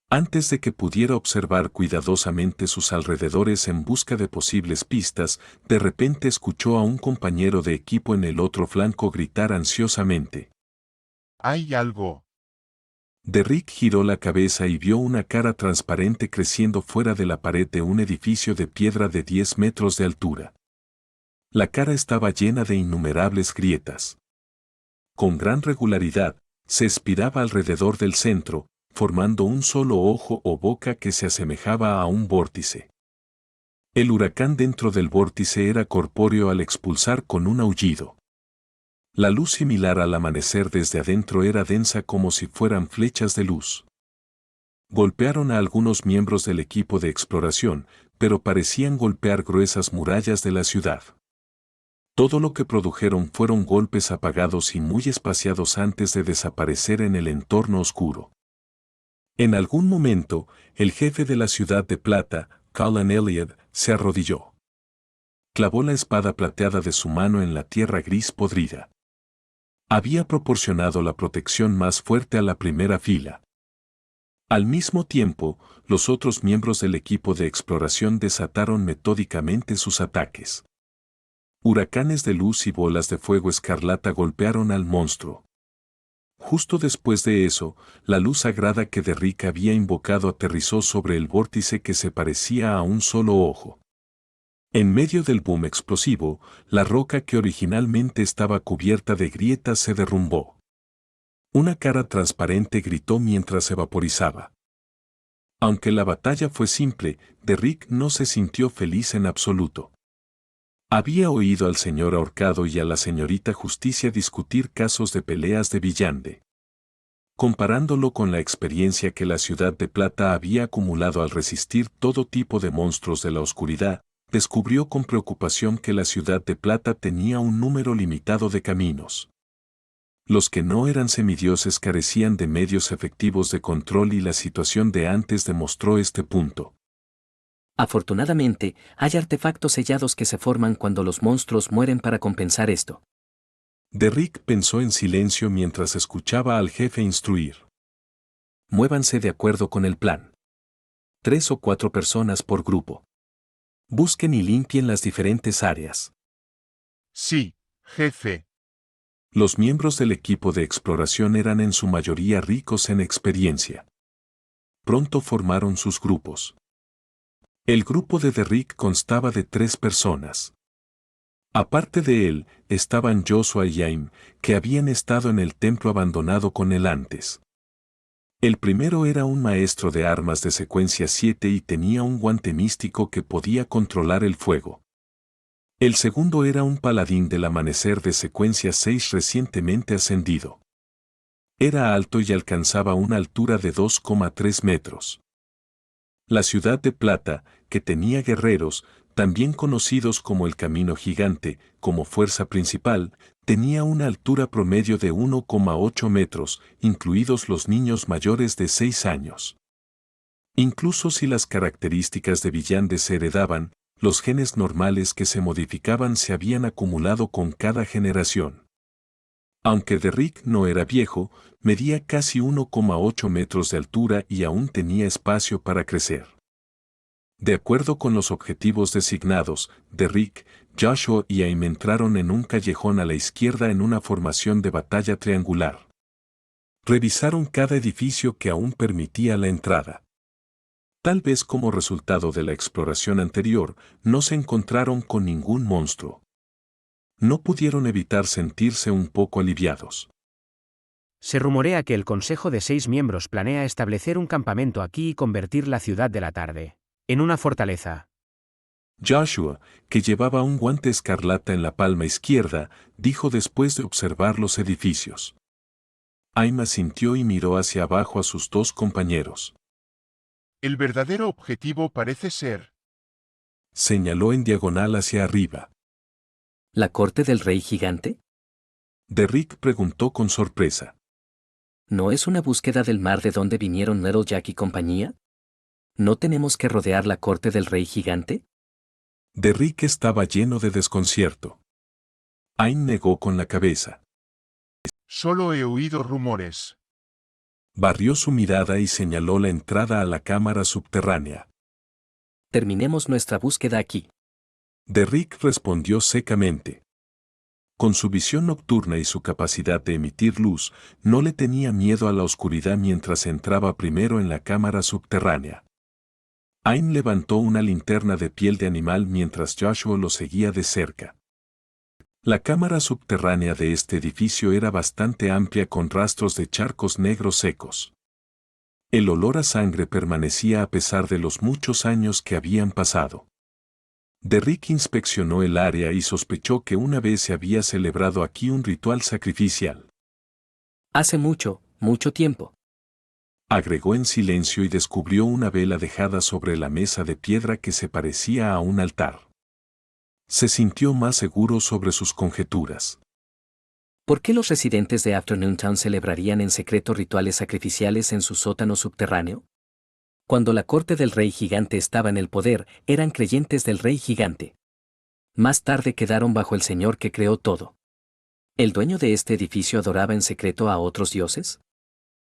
Antes de que pudiera observar cuidadosamente sus alrededores en busca de posibles pistas, de repente escuchó a un compañero de equipo en el otro flanco gritar ansiosamente. ¡Hay algo! Derrick giró la cabeza y vio una cara transparente creciendo fuera de la pared de un edificio de piedra de 10 metros de altura. La cara estaba llena de innumerables grietas. Con gran regularidad, se espiraba alrededor del centro, formando un solo ojo o boca que se asemejaba a un vórtice. El huracán dentro del vórtice era corpóreo al expulsar con un aullido. La luz similar al amanecer desde adentro era densa como si fueran flechas de luz. Golpearon a algunos miembros del equipo de exploración, pero parecían golpear gruesas murallas de la ciudad. Todo lo que produjeron fueron golpes apagados y muy espaciados antes de desaparecer en el entorno oscuro. En algún momento, el jefe de la ciudad de Plata, Callan Elliott, se arrodilló. Clavó la espada plateada de su mano en la tierra gris podrida. Había proporcionado la protección más fuerte a la primera fila. Al mismo tiempo, los otros miembros del equipo de exploración desataron metódicamente sus ataques. Huracanes de luz y bolas de fuego escarlata golpearon al monstruo. Justo después de eso, la luz sagrada que Derrick había invocado aterrizó sobre el vórtice que se parecía a un solo ojo. En medio del boom explosivo, la roca que originalmente estaba cubierta de grietas se derrumbó. Una cara transparente gritó mientras se vaporizaba. Aunque la batalla fue simple, Derrick no se sintió feliz en absoluto. Había oído al señor ahorcado y a la señorita Justicia discutir casos de peleas de Villande. Comparándolo con la experiencia que la ciudad de Plata había acumulado al resistir todo tipo de monstruos de la oscuridad, descubrió con preocupación que la ciudad de Plata tenía un número limitado de caminos. Los que no eran semidioses carecían de medios efectivos de control y la situación de antes demostró este punto. Afortunadamente, hay artefactos sellados que se forman cuando los monstruos mueren para compensar esto. Derrick pensó en silencio mientras escuchaba al jefe instruir. Muévanse de acuerdo con el plan. 3 o 4 personas por grupo. Busquen y limpien las diferentes áreas. Sí, jefe. Los miembros del equipo de exploración eran en su mayoría ricos en experiencia. Pronto formaron sus grupos. El grupo de Derrick constaba de 3 personas. Aparte de él, estaban Joshua y Jaime, que habían estado en el templo abandonado con él antes. El primero era un maestro de armas de secuencia 7 y tenía un guante místico que podía controlar el fuego. El segundo era un paladín del amanecer de secuencia 6 recientemente ascendido. Era alto y alcanzaba una altura de 2,3 metros. La ciudad de Plata, que tenía guerreros, también conocidos como el Camino Gigante, como fuerza principal, tenía una altura promedio de 1,8 metros, incluidos los niños mayores de 6 años. Incluso si las características de Villande se heredaban, los genes normales que se modificaban se habían acumulado con cada generación. Aunque Derrick no era viejo, medía casi 1,8 metros de altura y aún tenía espacio para crecer. De acuerdo con los objetivos designados, Derrick, Joshua y Aim entraron en un callejón a la izquierda en una formación de batalla triangular. Revisaron cada edificio que aún permitía la entrada. Tal vez como resultado de la exploración anterior, no se encontraron con ningún monstruo. No pudieron evitar sentirse un poco aliviados. Se rumorea que el Consejo de 6 miembros planea establecer un campamento aquí y convertir la ciudad de la tarde en una fortaleza. Joshua, que llevaba un guante escarlata en la palma izquierda, dijo después de observar los edificios. Aim asintió y miró hacia abajo a sus dos compañeros. El verdadero objetivo parece ser. Señaló en diagonal hacia arriba. ¿La corte del rey gigante? Derrick preguntó con sorpresa. ¿No es una búsqueda del mar de donde vinieron Nettlejack y compañía? ¿No tenemos que rodear la corte del rey gigante? Derrick estaba lleno de desconcierto. Aim negó con la cabeza. Solo he oído rumores. Barrió su mirada y señaló la entrada a la cámara subterránea. Terminemos nuestra búsqueda aquí. Derrick respondió secamente. Con su visión nocturna y su capacidad de emitir luz, no le tenía miedo a la oscuridad mientras entraba primero en la cámara subterránea. Aim levantó una linterna de piel de animal mientras Joshua lo seguía de cerca. La cámara subterránea de este edificio era bastante amplia con rastros de charcos negros secos. El olor a sangre permanecía a pesar de los muchos años que habían pasado. Derrick inspeccionó el área y sospechó que una vez se había celebrado aquí un ritual sacrificial. Hace mucho, mucho tiempo. Agregó en silencio y descubrió una vela dejada sobre la mesa de piedra que se parecía a un altar. Se sintió más seguro sobre sus conjeturas. ¿Por qué los residentes de Afternoon Town celebrarían en secreto rituales sacrificiales en su sótano subterráneo? Cuando la corte del rey gigante estaba en el poder, eran creyentes del rey gigante. Más tarde quedaron bajo el señor que creó todo. ¿El dueño de este edificio adoraba en secreto a otros dioses?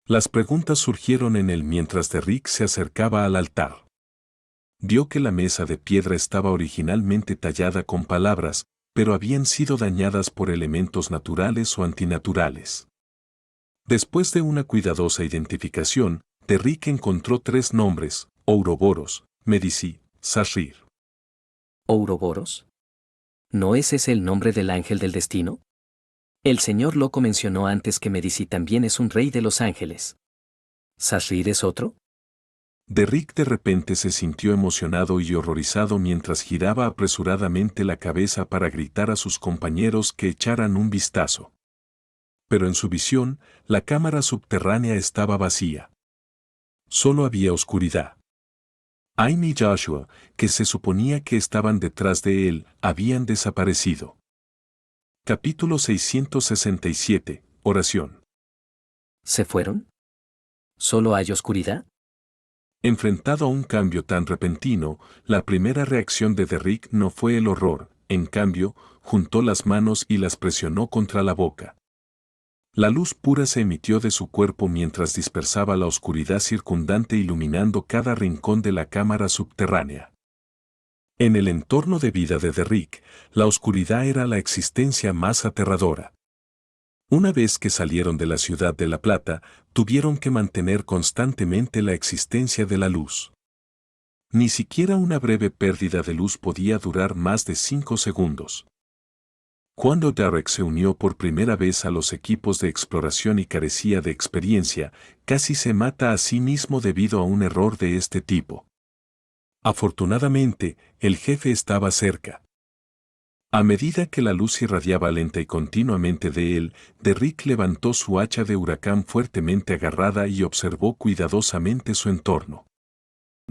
Las preguntas surgieron en él mientras Derrick se acercaba al altar. Vio que la mesa de piedra estaba originalmente tallada con palabras, pero habían sido dañadas por elementos naturales o antinaturales. Después de una cuidadosa identificación, Derrick encontró 3 nombres: Ouroboros, Medici, Sashrir. ¿Ouroboros? ¿No es ese el nombre del ángel del destino? El señor Loco mencionó antes que Medici también es un rey de los ángeles. ¿Sashrir es otro? Derrick de repente se sintió emocionado y horrorizado mientras giraba apresuradamente la cabeza para gritar a sus compañeros que echaran un vistazo. Pero en su visión, la cámara subterránea estaba vacía. Solo había oscuridad. Aim y Joshua, que se suponía que estaban detrás de él, habían desaparecido. Capítulo 667. Oración. ¿Se fueron? ¿Solo hay oscuridad? Enfrentado a un cambio tan repentino, la primera reacción de Derrick no fue el horror, en cambio, juntó las manos y las presionó contra la boca. La luz pura se emitió de su cuerpo mientras dispersaba la oscuridad circundante iluminando cada rincón de la cámara subterránea. En el entorno de vida de Derrick, la oscuridad era la existencia más aterradora. Una vez que salieron de la ciudad de La Plata, tuvieron que mantener constantemente la existencia de la luz. Ni siquiera una breve pérdida de luz podía durar más de 5 segundos. Cuando Derrick se unió por primera vez a los equipos de exploración y carecía de experiencia, casi se mata a sí mismo debido a un error de este tipo. Afortunadamente, el jefe estaba cerca. A medida que la luz irradiaba lenta y continuamente de él, Derrick levantó su hacha de huracán fuertemente agarrada y observó cuidadosamente su entorno.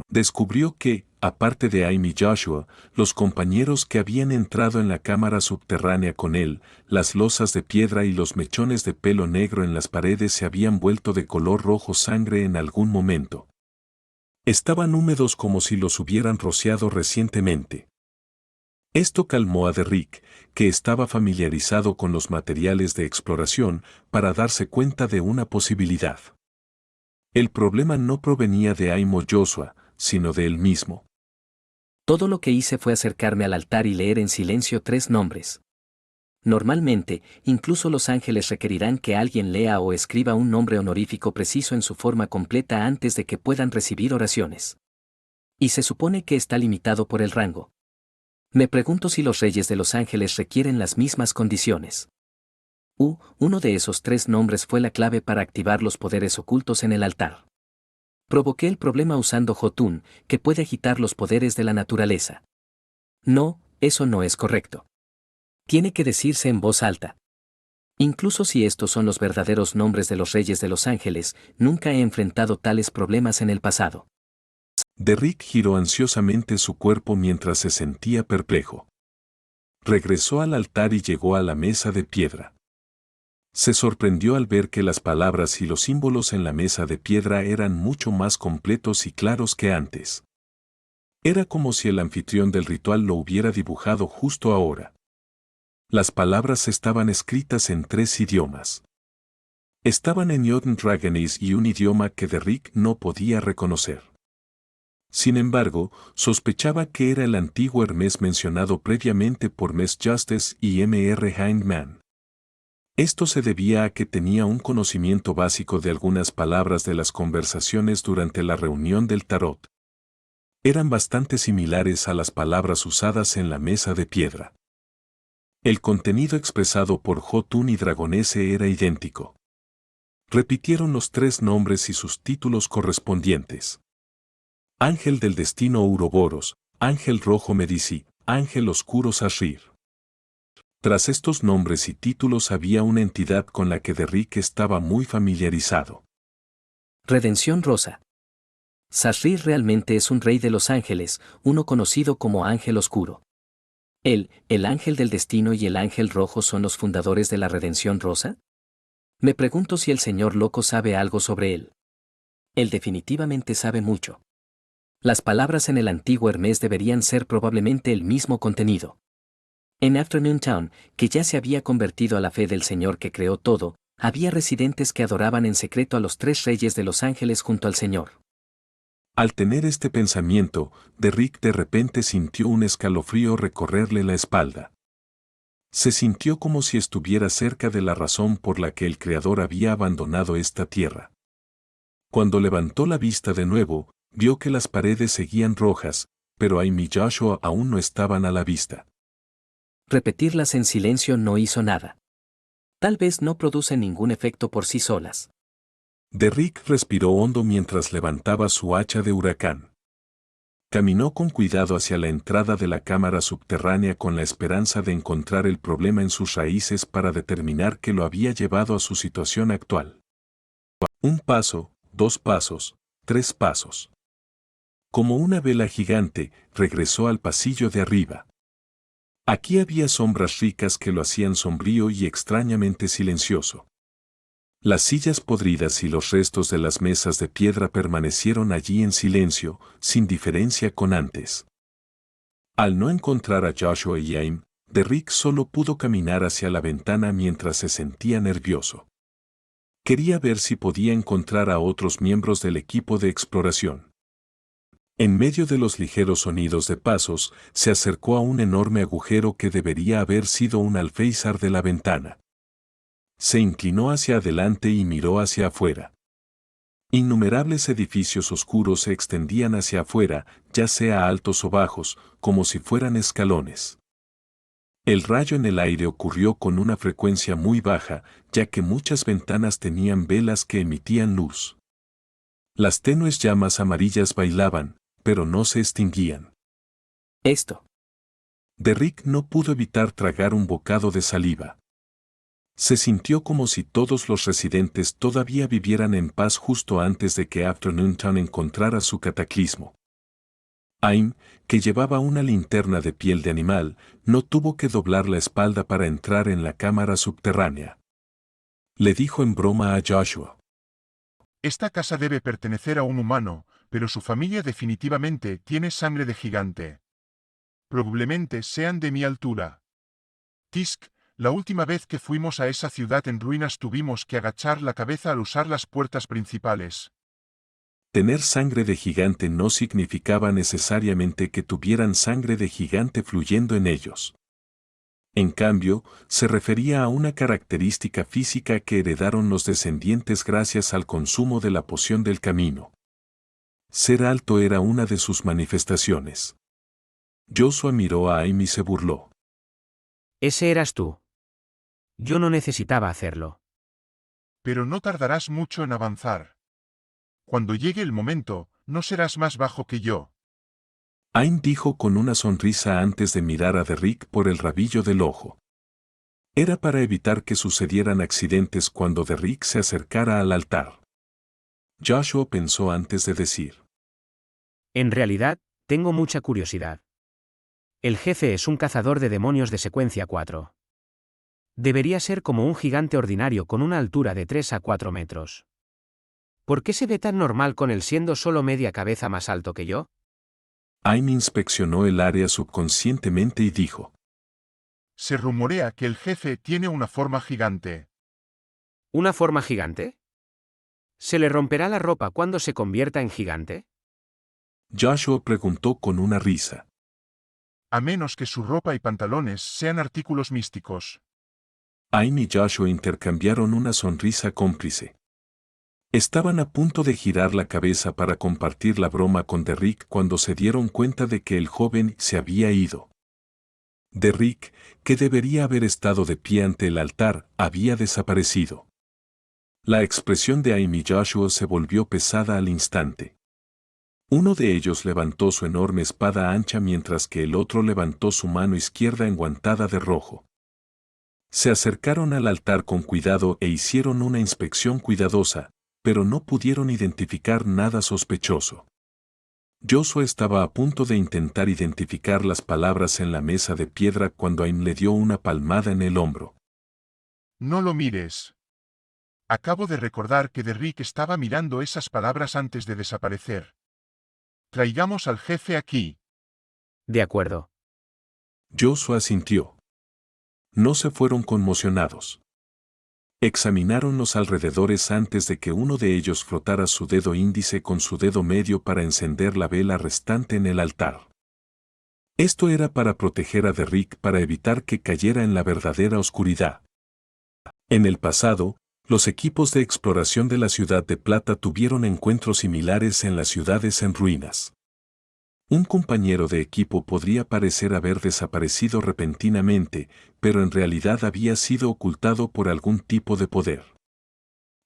Descubrió que, aparte de Aim y Joshua, los compañeros que habían entrado en la cámara subterránea con él, las losas de piedra y los mechones de pelo negro en las paredes se habían vuelto de color rojo sangre en algún momento. Estaban húmedos como si los hubieran rociado recientemente. Esto calmó a Derrick, que estaba familiarizado con los materiales de exploración, para darse cuenta de una posibilidad. El problema no provenía de Aim o Joshua, sino de él mismo. Todo lo que hice fue acercarme al altar y leer en silencio 3 nombres. Normalmente, incluso los ángeles requerirán que alguien lea o escriba un nombre honorífico preciso en su forma completa antes de que puedan recibir oraciones. Y se supone que está limitado por el rango. Me pregunto si los reyes de los ángeles requieren las mismas condiciones. Uno de esos 3 nombres fue la clave para activar los poderes ocultos en el altar. Provoqué el problema usando Jotun, que puede agitar los poderes de la naturaleza. No, eso no es correcto. Tiene que decirse en voz alta. Incluso si estos son los verdaderos nombres de los reyes de los ángeles, nunca he enfrentado tales problemas en el pasado. Derrick giró ansiosamente su cuerpo mientras se sentía perplejo. Regresó al altar y llegó a la mesa de piedra. Se sorprendió al ver que las palabras y los símbolos en la mesa de piedra eran mucho más completos y claros que antes. Era como si el anfitrión del ritual lo hubiera dibujado justo ahora. Las palabras estaban escritas en 3 idiomas. Estaban en Jotun Dragonese y un idioma que Derrick no podía reconocer. Sin embargo, sospechaba que era el antiguo Hermes mencionado previamente por Mess Justice y M.R. Hindman. Esto se debía a que tenía un conocimiento básico de algunas palabras de las conversaciones durante la reunión del tarot. Eran bastante similares a las palabras usadas en la mesa de piedra. El contenido expresado por Jotun y Dragonese era idéntico. Repitieron los 3 nombres y sus títulos correspondientes. Ángel del destino Ouroboros, Ángel rojo Medici, Ángel oscuro Sashrir. Tras estos nombres y títulos había una entidad con la que Derrick estaba muy familiarizado. Redención Rosa. Sashrir realmente es un rey de los ángeles, uno conocido como Ángel Oscuro. El Ángel del Destino y el Ángel Rojo son los fundadores de la Redención Rosa. Me pregunto si el señor loco sabe algo sobre él. Él definitivamente sabe mucho. Las palabras en el antiguo Hermes deberían ser probablemente el mismo contenido. En Afternoon Town, que ya se había convertido a la fe del Señor que creó todo, había residentes que adoraban en secreto a los 3 reyes de los ángeles junto al Señor. Al tener este pensamiento, Derrick de repente sintió un escalofrío recorrerle la espalda. Se sintió como si estuviera cerca de la razón por la que el Creador había abandonado esta tierra. Cuando levantó la vista de nuevo, vio que las paredes seguían rojas, pero Aim y Joshua aún no estaban a la vista. Repetirlas en silencio no hizo nada. Tal vez no producen ningún efecto por sí solas. Derrick respiró hondo mientras levantaba su hacha de huracán. Caminó con cuidado hacia la entrada de la cámara subterránea con la esperanza de encontrar el problema en sus raíces para determinar qué lo había llevado a su situación actual. 1 paso, 2 pasos, 3 pasos. Como una vela gigante, regresó al pasillo de arriba. Aquí había sombras ricas que lo hacían sombrío y extrañamente silencioso. Las sillas podridas y los restos de las mesas de piedra permanecieron allí en silencio, sin diferencia con antes. Al no encontrar a Joshua y Aim, Derrick solo pudo caminar hacia la ventana mientras se sentía nervioso. Quería ver si podía encontrar a otros miembros del equipo de exploración. En medio de los ligeros sonidos de pasos, se acercó a un enorme agujero que debería haber sido un alféizar de la ventana. Se inclinó hacia adelante y miró hacia afuera. Innumerables edificios oscuros se extendían hacia afuera, ya sea altos o bajos, como si fueran escalones. El rayo en el aire ocurrió con una frecuencia muy baja, ya que muchas ventanas tenían velas que emitían luz. Las tenues llamas amarillas bailaban, pero no se extinguían. Esto. Derrick no pudo evitar tragar un bocado de saliva. Se sintió como si todos los residentes todavía vivieran en paz justo antes de que Afternoon Town encontrara su cataclismo. Aim, que llevaba una linterna de piel de animal, no tuvo que doblar la espalda para entrar en la cámara subterránea. Le dijo en broma a Joshua. Esta casa debe pertenecer a un humano, pero su familia definitivamente tiene sangre de gigante. Probablemente sean de mi altura. Tisk, la última vez que fuimos a esa ciudad en ruinas tuvimos que agachar la cabeza al usar las puertas principales. Tener sangre de gigante no significaba necesariamente que tuvieran sangre de gigante fluyendo en ellos. En cambio, se refería a una característica física que heredaron los descendientes gracias al consumo de la poción del camino. Ser alto era una de sus manifestaciones. Joshua miró a Aim y se burló. Ese eras tú. Yo no necesitaba hacerlo. Pero no tardarás mucho en avanzar. Cuando llegue el momento, no serás más bajo que yo. Aim dijo con una sonrisa antes de mirar a Derrick por el rabillo del ojo. Era para evitar que sucedieran accidentes cuando Derrick se acercara al altar. Joshua pensó antes de decir. En realidad, tengo mucha curiosidad. El jefe es un cazador de demonios de secuencia 4. Debería ser como un gigante ordinario con una altura de 3 a 4 metros. ¿Por qué se ve tan normal con él siendo solo media cabeza más alto que yo? Aim inspeccionó el área subconscientemente y dijo. Se rumorea que el jefe tiene una forma gigante. ¿Una forma gigante? ¿Se le romperá la ropa cuando se convierta en gigante? Joshua preguntó con una risa. A menos que su ropa y pantalones sean artículos místicos. Aim y Joshua intercambiaron una sonrisa cómplice. Estaban a punto de girar la cabeza para compartir la broma con Derrick cuando se dieron cuenta de que el joven se había ido. Derrick, que debería haber estado de pie ante el altar, había desaparecido. La expresión de Aim y Joshua se volvió pesada al instante. Uno de ellos levantó su enorme espada ancha mientras que el otro levantó su mano izquierda enguantada de rojo. Se acercaron al altar con cuidado e hicieron una inspección cuidadosa, pero no pudieron identificar nada sospechoso. Joshua estaba a punto de intentar identificar las palabras en la mesa de piedra cuando Aim le dio una palmada en el hombro. No lo mires. Acabo de recordar que Derrick estaba mirando esas palabras antes de desaparecer. Traigamos al jefe aquí. De acuerdo. Joshua asintió. No se fueron conmocionados. Examinaron los alrededores antes de que uno de ellos frotara su dedo índice con su dedo medio para encender la vela restante en el altar. Esto era para proteger a Derrick para evitar que cayera en la verdadera oscuridad. En el pasado, los equipos de exploración de la Ciudad de Plata tuvieron encuentros similares en las ciudades en ruinas. Un compañero de equipo podría parecer haber desaparecido repentinamente, pero en realidad había sido ocultado por algún tipo de poder.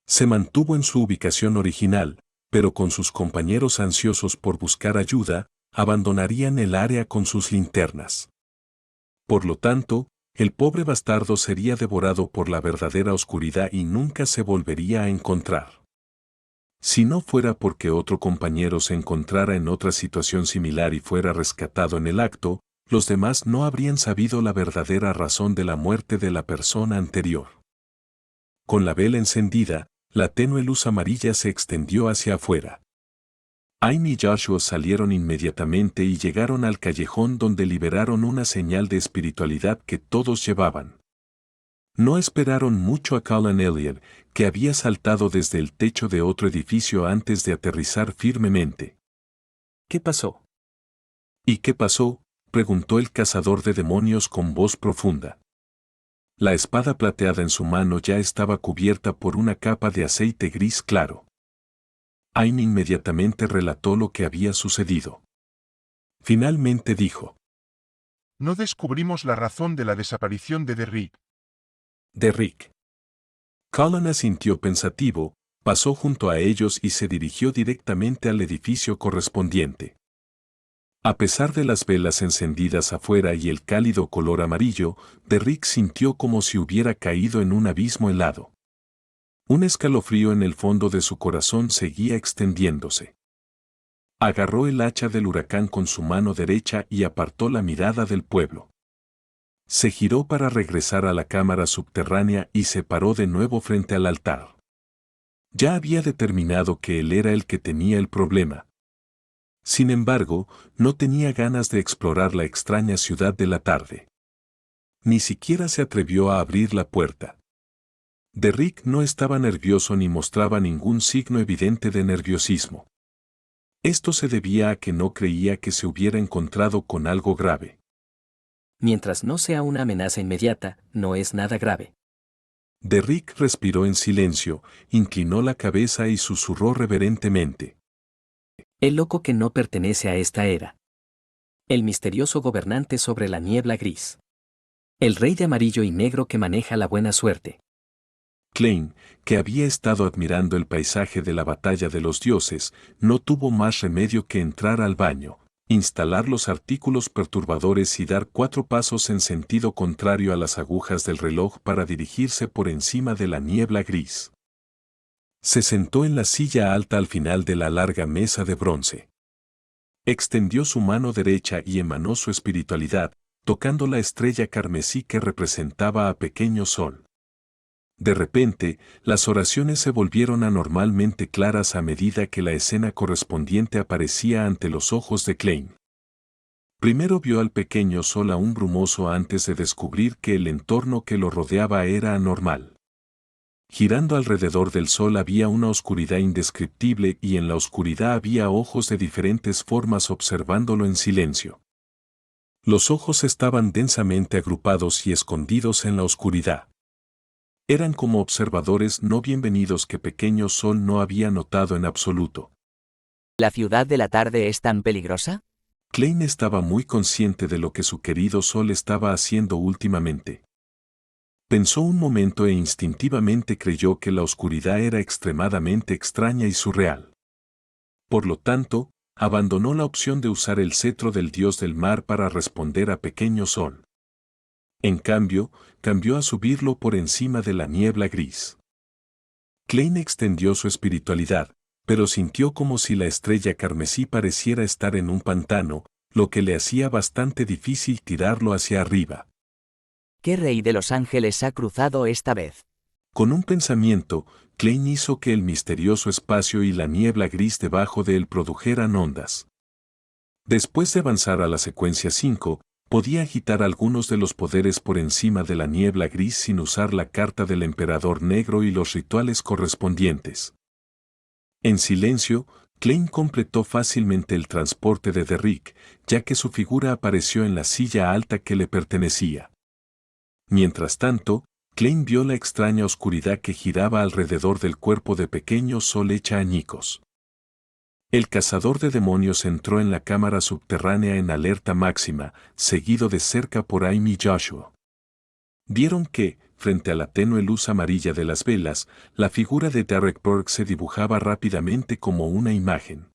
Se mantuvo en su ubicación original, pero con sus compañeros ansiosos por buscar ayuda, abandonarían el área con sus linternas. Por lo tanto, el pobre bastardo sería devorado por la verdadera oscuridad y nunca se volvería a encontrar. Si no fuera porque otro compañero se encontrara en otra situación similar y fuera rescatado en el acto, los demás no habrían sabido la verdadera razón de la muerte de la persona anterior. Con la vela encendida, la tenue luz amarilla se extendió hacia afuera. Aim y Joshua salieron inmediatamente y llegaron al callejón donde liberaron una señal de espiritualidad que todos llevaban. No esperaron mucho a Cullen Elliot, que había saltado desde el techo de otro edificio antes de aterrizar firmemente. ¿Qué pasó? ¿Y qué pasó?, preguntó el cazador de demonios con voz profunda. La espada plateada en su mano ya estaba cubierta por una capa de aceite gris claro. Aim inmediatamente relató lo que había sucedido. Finalmente dijo. No descubrimos la razón de la desaparición de Derrick. Derrick. Cullen asintió pensativo, pasó junto a ellos y se dirigió directamente al edificio correspondiente. A pesar de las velas encendidas afuera y el cálido color amarillo, Derrick sintió como si hubiera caído en un abismo helado. Un escalofrío en el fondo de su corazón seguía extendiéndose. Agarró el hacha del huracán con su mano derecha y apartó la mirada del pueblo. Se giró para regresar a la cámara subterránea y se paró de nuevo frente al altar. Ya había determinado que él era el que tenía el problema. Sin embargo, no tenía ganas de explorar la extraña ciudad de la tarde. Ni siquiera se atrevió a abrir la puerta. Derrick no estaba nervioso ni mostraba ningún signo evidente de nerviosismo. Esto se debía a que no creía que se hubiera encontrado con algo grave. Mientras no sea una amenaza inmediata, no es nada grave. Derrick respiró en silencio, inclinó la cabeza y susurró reverentemente. El loco que no pertenece a esta era. El misterioso gobernante sobre la niebla gris. El rey de amarillo y negro que maneja la buena suerte. Klein, que había estado admirando el paisaje de la batalla de los dioses, no tuvo más remedio que entrar al baño, instalar los artículos perturbadores y dar 4 pasos en sentido contrario a las agujas del reloj para dirigirse por encima de la niebla gris. Se sentó en la silla alta al final de la larga mesa de bronce. Extendió su mano derecha y emanó su espiritualidad, tocando la estrella carmesí que representaba a Pequeño Sol. De repente, las oraciones se volvieron anormalmente claras a medida que la escena correspondiente aparecía ante los ojos de Klein. Primero vio al Pequeño Sol aún brumoso antes de descubrir que el entorno que lo rodeaba era anormal. Girando alrededor del Sol había una oscuridad indescriptible y en la oscuridad había ojos de diferentes formas observándolo en silencio. Los ojos estaban densamente agrupados y escondidos en la oscuridad. Eran como observadores no bienvenidos que Pequeño Sol no había notado en absoluto. ¿La ciudad de la tarde es tan peligrosa? Klein estaba muy consciente de lo que su querido Sol estaba haciendo últimamente. Pensó un momento e instintivamente creyó que la oscuridad era extremadamente extraña y surreal. Por lo tanto, abandonó la opción de usar el cetro del dios del mar para responder a Pequeño Sol. En cambio, cambió a subirlo por encima de la niebla gris. Klein extendió su espiritualidad, pero sintió como si la estrella carmesí pareciera estar en un pantano, lo que le hacía bastante difícil tirarlo hacia arriba. ¿Qué rey de los ángeles ha cruzado esta vez? Con un pensamiento, Klein hizo que el misterioso espacio y la niebla gris debajo de él produjeran ondas. Después de avanzar a la secuencia 5, podía agitar algunos de los poderes por encima de la niebla gris sin usar la carta del emperador negro y los rituales correspondientes. En silencio, Klein completó fácilmente el transporte de Derrick, ya que su figura apareció en la silla alta que le pertenecía. Mientras tanto, Klein vio la extraña oscuridad que giraba alrededor del cuerpo de Pequeño Sol hecha añicos. El cazador de demonios entró en la cámara subterránea en alerta máxima, seguido de cerca por Amy y Joshua. Vieron que, frente a la tenue luz amarilla de las velas, la figura de Derrick Burke se dibujaba rápidamente como una imagen.